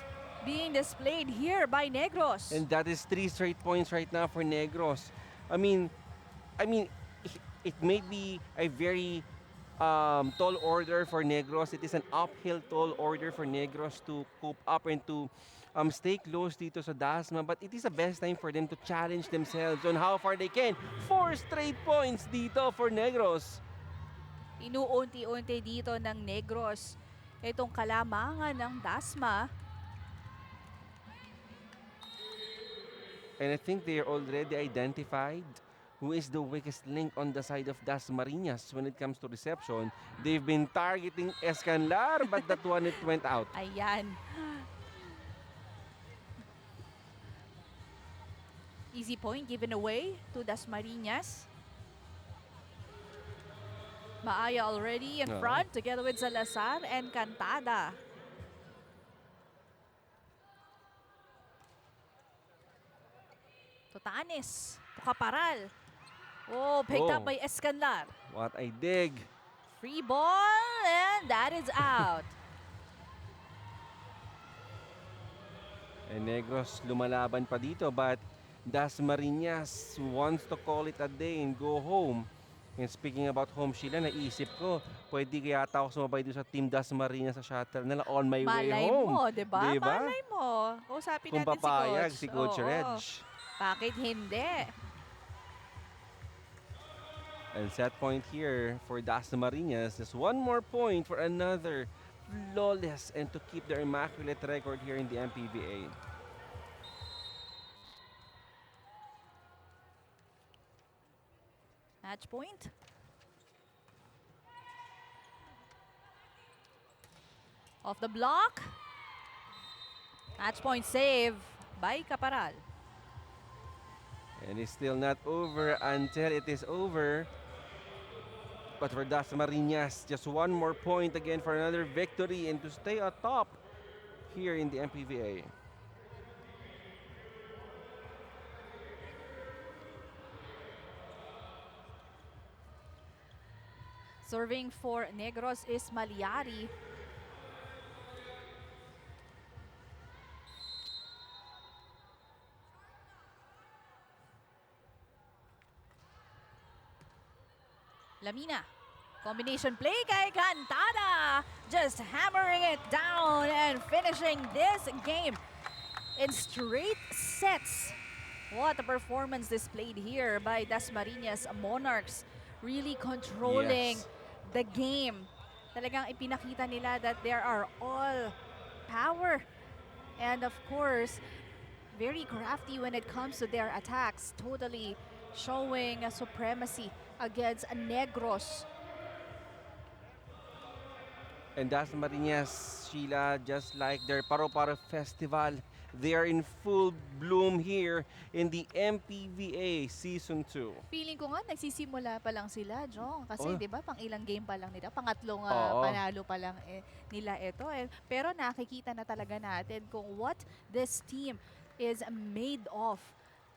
Speaker 1: being displayed here by Negros.
Speaker 2: And that is 3 straight points right now for Negros. I mean, it may be a very tall order for Negros. It is an uphill tall order for Negros to cope up and to stay close dito sa Dasma. But it is the best time for them to challenge themselves on how far they can. 4 straight points dito for Negros.
Speaker 1: Inuunti-unti dito ng Negros itong kalamangan ng Dasma.
Speaker 2: And I think they are already identified who is the weakest link on the side of Dasmarinas when it comes to reception. They've been targeting Escanlar, but that one it went out.
Speaker 1: Ayan. Easy point given away to Dasmarinas. Maaya already in front together with Salazar and Cantada. Totanes to Caparal. Oh, picked up
Speaker 2: Oh.
Speaker 1: by Escanlar.
Speaker 2: What I dig.
Speaker 1: Free ball and that is out.
Speaker 2: And Negros lumalaban pa dito, but Dasmarinas wants to call it a day and go home. And speaking about home, Sheila, naisip ko, pwede kaya ako sumabay doon sa Team Dasmarinas sa shuttle nila on my way
Speaker 1: Malay
Speaker 2: home.
Speaker 1: mo, di ba?
Speaker 2: Diba?
Speaker 1: Malay mo. Usapin
Speaker 2: Kung
Speaker 1: natin
Speaker 2: papayag
Speaker 1: si
Speaker 2: si
Speaker 1: Coach.
Speaker 2: Coach
Speaker 1: Oo.
Speaker 2: Reg.
Speaker 1: Bakit hindi?
Speaker 2: And set point here for Dasmarinas. Just one more point for another flawless and to keep their immaculate record here in the MPVA.
Speaker 1: Match point. Off the block. Match point save by Caparal.
Speaker 2: And it's still not over until it is over. But for Dasmarinas, just one more point again for another victory and to stay atop here in the MPVA.
Speaker 1: Serving for Negros is Maliari. Lamina. Combination play kay Cantada. Just hammering it down and finishing this game in straight sets. What a performance displayed here by Dasmarinas Monarchs. Really controlling
Speaker 2: Yes.
Speaker 1: the game. Talagang ipinakita nila that there are all power. And of course, very crafty when it comes to their attacks. Totally showing a supremacy against Negros.
Speaker 2: And Dasmarinas, Sheila, just like their Paro-Paro Festival, they are in full bloom here in the MPVA Season 2.
Speaker 1: Feeling ko nga nagsisimula pa lang sila, Jong. Kasi
Speaker 2: Oh.
Speaker 1: 'di ba pang ilang game pa lang nila, pangatlong
Speaker 2: Oo.
Speaker 1: panalo pa lang nila ito. Pero nakikita na talaga natin kung what this team is made of.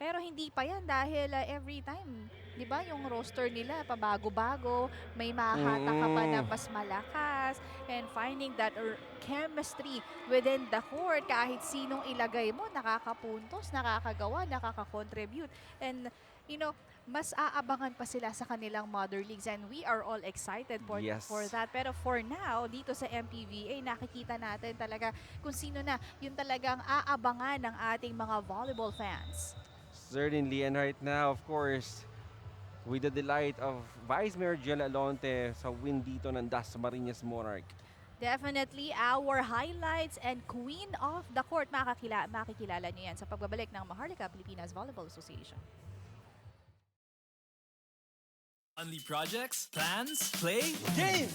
Speaker 1: Pero hindi pa yan dahil every time, 'di ba, yung roster nila pabago-bago, may mahata ka pa na mas malakas and finding that chemistry within the court, kahit sinong ilagay mo, nakakapuntos, nakakagawa, nakaka-contribute. And mas aabangan pa sila sa kanilang mother leagues and we are all excited for
Speaker 2: Yes.
Speaker 1: that. Pero for now, dito sa MPVA, nakikita natin talaga kung sino na yung talagang aabangan ng ating mga volleyball fans.
Speaker 2: Certainly, and right now, of course, with the delight of Vice Mayor Jella Alonte sa win dito ng Dasmarinas Monarch.
Speaker 1: Definitely our highlights and queen of the court. Makikilala nyo yan sa pagbabalik ng Maharlika Pilipinas Volleyball Association.
Speaker 4: Only projects, plans, play, game!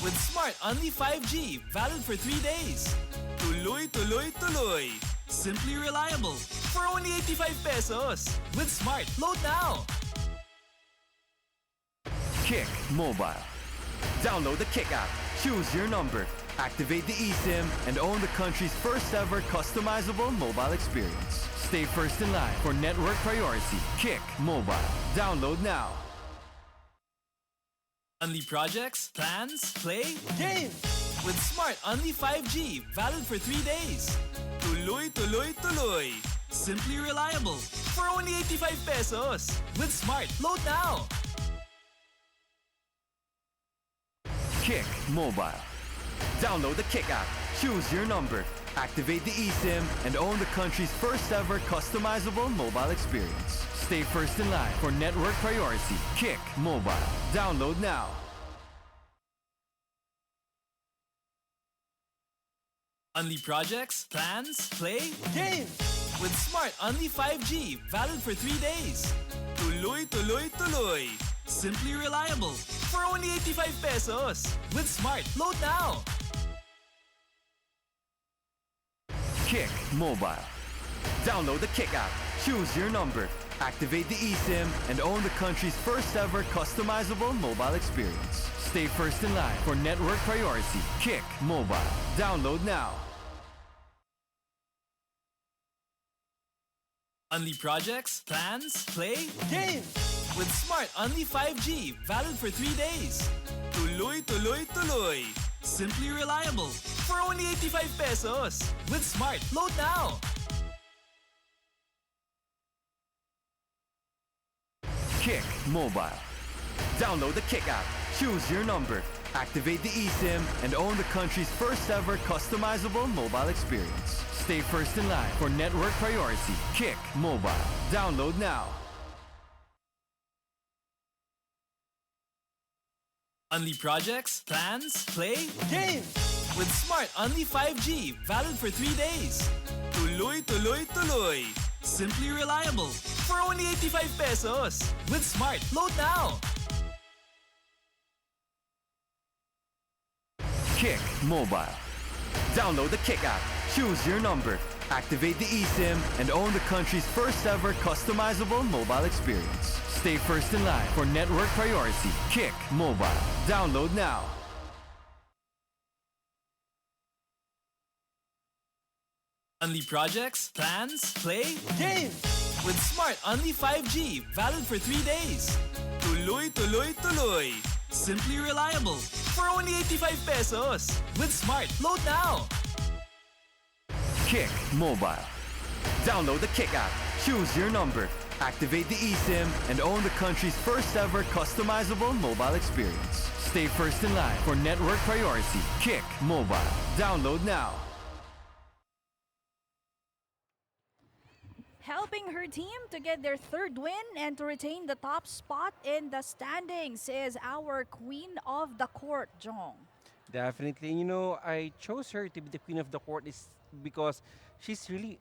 Speaker 4: With Smart Only 5G, valid for 3 days. Tuloy, tuloy, tuloy. Simply reliable. For only 85 pesos. With Smart, load now.
Speaker 5: Kick Mobile. Download the Kick app. Choose your number. Activate the eSIM and own the country's first ever customizable mobile experience. Stay first in line for network priority. Kick Mobile. Download now.
Speaker 4: Unli projects, plans, play, game! With Smart Unli 5G, valid for 3 days. Tuloy, tuloy, tuloy. Simply reliable. For only 85 pesos. With Smart, load now.
Speaker 5: Kick Mobile. Download the Kick app. Choose your number. Activate the eSIM and own the country's first ever customizable mobile experience. Stay first in line for network priority. Kick Mobile. Download now.
Speaker 4: Unli projects, plans, play, game! With Smart Unli 5G, valid for 3 days. Tuloy, tuloy, tuloy. Simply reliable. For only 85 pesos. With Smart, load now.
Speaker 5: Kick Mobile. Download the Kick app. Choose your number. Activate the eSIM and own the country's first ever customizable mobile experience. Stay first in line for network priority. Kick Mobile. Download now.
Speaker 4: Unli projects, plans, play, game! With Smart Unli 5G, valid for 3 days. Tuloy, tuloy, tuloy. Simply reliable. For only 85 pesos. With Smart, load now.
Speaker 5: Kick Mobile. Download the Kick app. Choose your number. Activate the eSIM and own the country's first ever customizable mobile experience. Stay first in line for network priority. Kick Mobile. Download now.
Speaker 4: Unli projects, plans, play, game! With Smart Unli 5G, valid for 3 days. Tuloy, tuloy, tuloy. Simply reliable. For only 85 pesos. With Smart, load now.
Speaker 5: Kick Mobile. Download the Kick app. Choose your number. Activate the eSIM and own the country's first ever customizable mobile experience. Stay first in line for network priority. Kick Mobile. Download now.
Speaker 4: Unli projects, plans, play, game! With Smart Unli 5G, valid for 3 days. Tuloy, tuloy, tuloy. Simply reliable. For only 85 pesos. With Smart, load now.
Speaker 5: Kick Mobile. Download the Kick app. Choose your number. Activate the eSIM and own the country's first ever customizable mobile experience. Stay first in line for network priority. Kick Mobile. Download now.
Speaker 1: Helping her team to get their third win and to retain the top spot in the standings is our Queen of the Court, Jong.
Speaker 2: Definitely. You know, I chose her to be the queen of the court is because she's really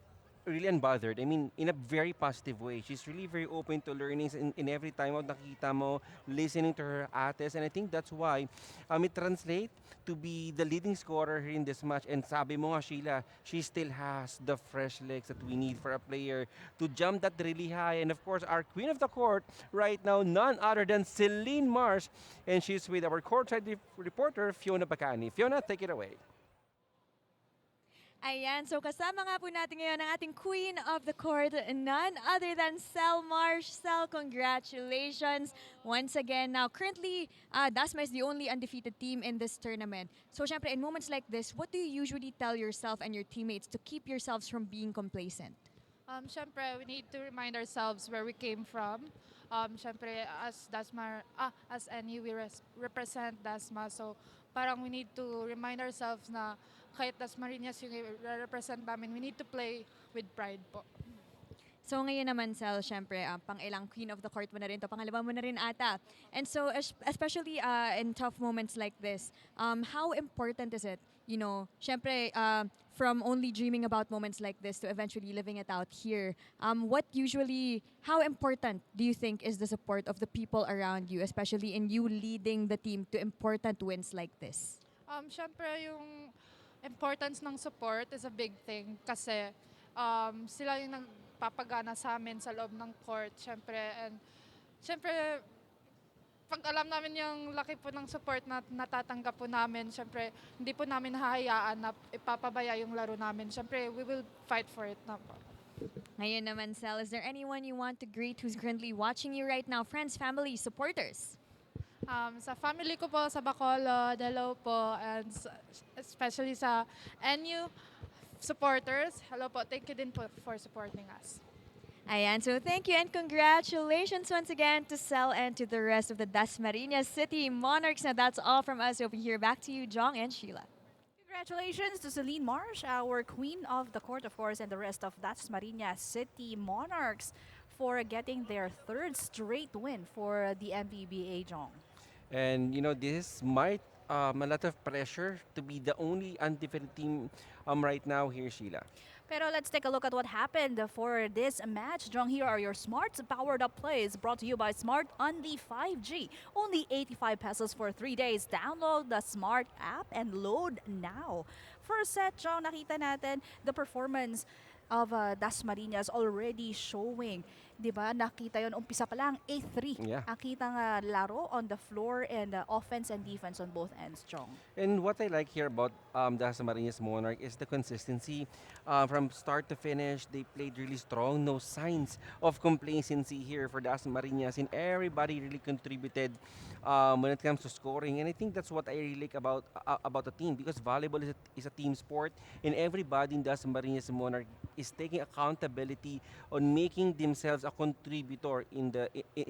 Speaker 2: unbothered. I mean, in a very positive way. She's really very open to learnings in every time out nakita mo, listening to her ates. And I think that's why it translates to be the leading scorer here in this match. And sabi mo nga, Sheila, she still has the fresh legs that we need for a player to jump that really high. And of course, our queen of the court right now, none other than Celine Marsh. And she's with our courtside reporter, Fiona Bacani. Fiona, take it away.
Speaker 7: Ayan, so kasama nga po natin ngayon ang ating Queen of the Court, none other than Sel Marsh. Sel, congratulations once again. Now, currently, Dasma is the only undefeated team in this tournament. So, syempre, in moments like this, what do you usually tell yourself and your teammates to keep yourselves from being complacent?
Speaker 8: Syempre, we need to remind ourselves where we came from. Syempre, as Dasma, as NU, we represent Dasma. So, parang we need to remind ourselves na kahit Dasmarinas yung represent namin, we need to play with pride po.
Speaker 7: So ngayon naman, Sel, syempre, pang-ilang Queen of the Court mo na rin to, pangalawa mo na rin ata. And so, especially in tough moments like this, how important is it, you know, syempre, from only dreaming about moments like this to eventually living it out here, how important do you think is the support of the people around you, especially in you leading the team to important wins like this?
Speaker 8: Syempre, yung importance ng support is a big thing kasi sila yung nagpapagana sa amin sa loob ng court, syempre. And syempre, pag alam namin yung laki po ng support na natatanggap po namin, syempre, hindi po namin hahayaan na ipapabaya yung laro namin. Syempre, we will fight for it na po.
Speaker 7: Ngayon naman, Sel, is there anyone you want to greet who's currently watching you right now? Friends, family, supporters?
Speaker 8: Sa family ko po, sa Bacolod, hello po, and especially sa NU supporters, hello po, thank you din po for supporting us.
Speaker 7: Ayan, so thank you and congratulations once again to Sel and to the rest of the Dasmarinas City Monarchs. Now that's all from us over here. Back to you, Jong and Sheila.
Speaker 1: Congratulations to Celine Marsh, our queen of the court, of course, and the rest of Dasmarinas City Monarchs for getting their third straight win for the MPVA, Jong.
Speaker 2: And this might a lot of pressure to be the only undefeated team right now here, Sheila.
Speaker 1: Pero let's take a look at what happened for this match. Jong, here are your Smart powered up plays brought to you by Smart Only 5G. Only 85 pesos for 3 days. Download the Smart app and load now. First set, Jong, nakita natin the performance of Dasmarinas already showing. Diba? Nakita yon umpisa pa lang, 8-3.
Speaker 2: Yeah.
Speaker 1: Ang kitang laro on the floor and offense and defense on both ends, Jong.
Speaker 2: And what I like here about the Dasmarinas Monarch is the consistency. From start to finish, they played really strong. No signs of complacency here for Dasmarinas. And everybody really contributed when it comes to scoring. And I think that's what I really like about the team, because volleyball is a team sport. And everybody in Dasmarinas Monarch is taking accountability on making themselves a contributor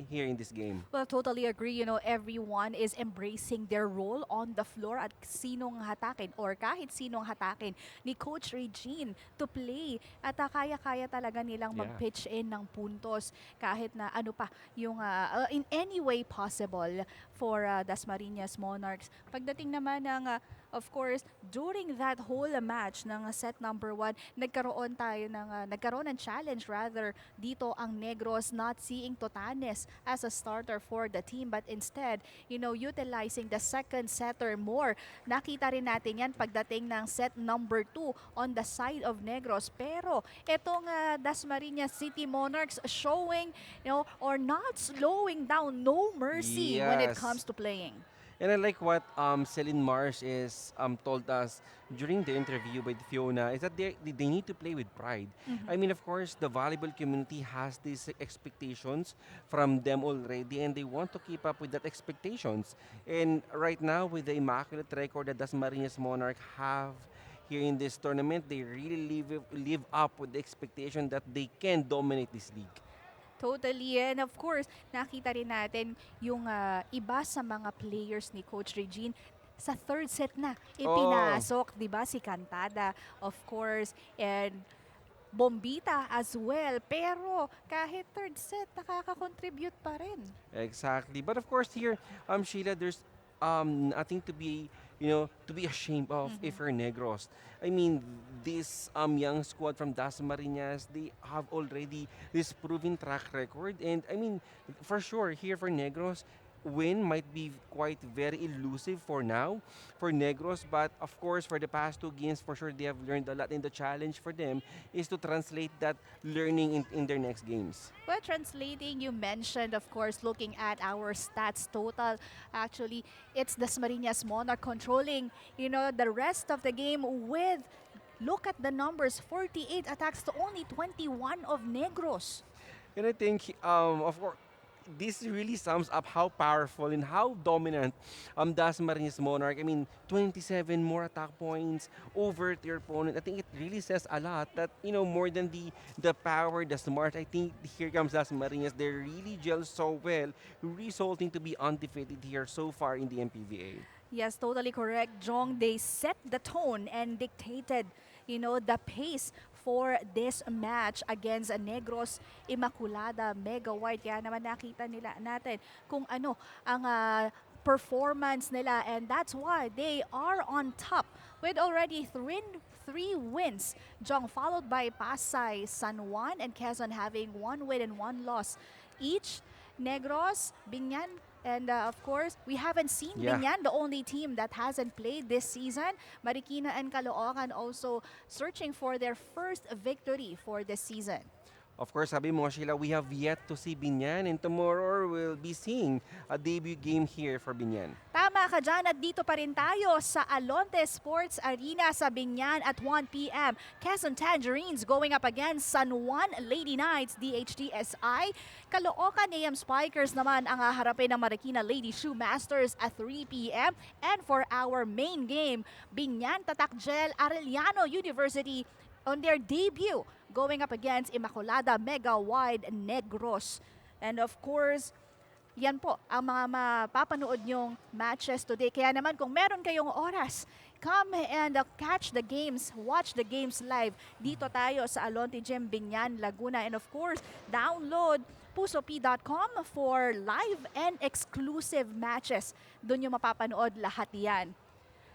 Speaker 2: here in this game.
Speaker 1: Well, totally agree. You know, everyone is embracing their role on the floor at sinong hatakin or kahit sinong hatakin ni Coach Regine to play. At kaya-kaya talaga nilang
Speaker 2: Yeah.
Speaker 1: mag-pitch in ng puntos kahit na ano pa yung in any way possible for Dasmarinas Monarchs. Pagdating naman ng of course, during that whole match ng set number 1, nagkaroon ng challenge rather dito ang Negros, not seeing Totanes as a starter for the team, but instead, utilizing the second setter more. Nakita rin natin yan pagdating ng set number 2 on the side of Negros. Pero itong Dasmariñas City Monarchs showing, or not slowing down, no mercy when it
Speaker 2: Yes.
Speaker 1: comes to playing.
Speaker 2: And I like what Celine Marsh is told us during the interview with Fiona, is that they need to play with pride. I mean, of course, the volleyball community has these expectations from them already, and they want to keep up with that expectations. And right now, with the immaculate record that Dasmariñas Monarch have here in this tournament, they really live up with the expectation that they can dominate this league.
Speaker 1: Totally. And of course, nakita rin natin yung iba sa mga players ni Coach Regine sa third set na ipinasok, 'di ba? Si Cantada, of course, and Bombita as well. Pero kahit third set, nakaka-contribute pa rin.
Speaker 2: Exactly. But of course here, Sheila, there's nothing to be ashamed of if you're Negros. I mean, this young squad from Dasmariñas, they have already this proven track record, and I mean, for sure here for Negros, win might be quite very elusive for now for Negros, but of course for the past 2 games, for sure they have learned a lot, and the challenge for them is to translate that learning in their next games.
Speaker 1: Well, translating, you mentioned, of course, looking at our stats total. Actually, it's Dasmariñas Monarch controlling, the rest of the game with, look at the numbers, 48 attacks to only 21 of Negros.
Speaker 2: And I think, of course, this really sums up how powerful and how dominant Dasmariñas Monarch. I mean, 27 more attack points over their opponent. I think it really says a lot that, more than the power, the smart, I think here comes Dasmariñas. They really gel so well, resulting to be undefeated here so far in the MPVA.
Speaker 1: Yes, totally correct, Jong. They set the tone and dictated, the pace for this match against Negros Immaculada Mega White. Kaya naman nakita natin kung ano ang performance nila, and that's why they are on top with already three wins. Jong, followed by Pasay, San Juan, and Quezon having 1 win and 1 loss each. Negros, Binyan, and of course, we haven't seen Binyan, the only team that hasn't played this season. Marikina and Caloocan also searching for their first victory for this season.
Speaker 2: Of course, sabi mo, Sheila, we have yet to see Binyan, and tomorrow we'll be seeing a debut game here for Binyan.
Speaker 1: Tama ka dyan at dito pa rin tayo sa Alonte Sports Arena sa Binyan at 1 p.m. Quezon Tangerines going up against San Juan Lady Knights, DHTSI. Caloocan AM Spikers naman ang haharapin ng Marikina Lady Shoe Masters at 3 p.m. And for our main game, Binyan Tatakjel Arellano University on their debut going up against Immaculada Mega Wide Negros. And of course, yan po ang mga mapapanood nyong matches today. Kaya naman kung meron kayong oras, come and catch the games, watch the games live. Dito tayo sa Alonte Gym, Binyan, Laguna. And of course, download pusop.com for live and exclusive matches. Doon yung mapapanood lahat yan.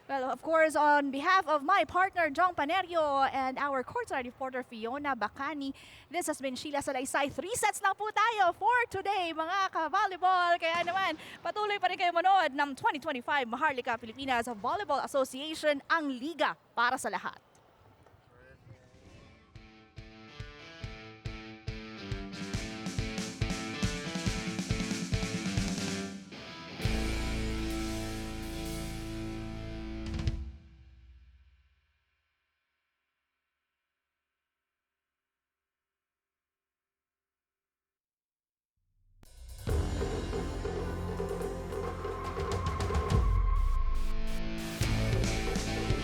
Speaker 1: Well, of course, on behalf of my partner, Jong Panerio, and our courtside reporter, Fiona Bacani, this has been Sheila Salaysay. 3 sets na po tayo for today, mga ka-volleyball. Kaya naman, patuloy pa rin kayo manood ng 2025 Maharlika Pilipinas Volleyball Association, ang liga para sa lahat.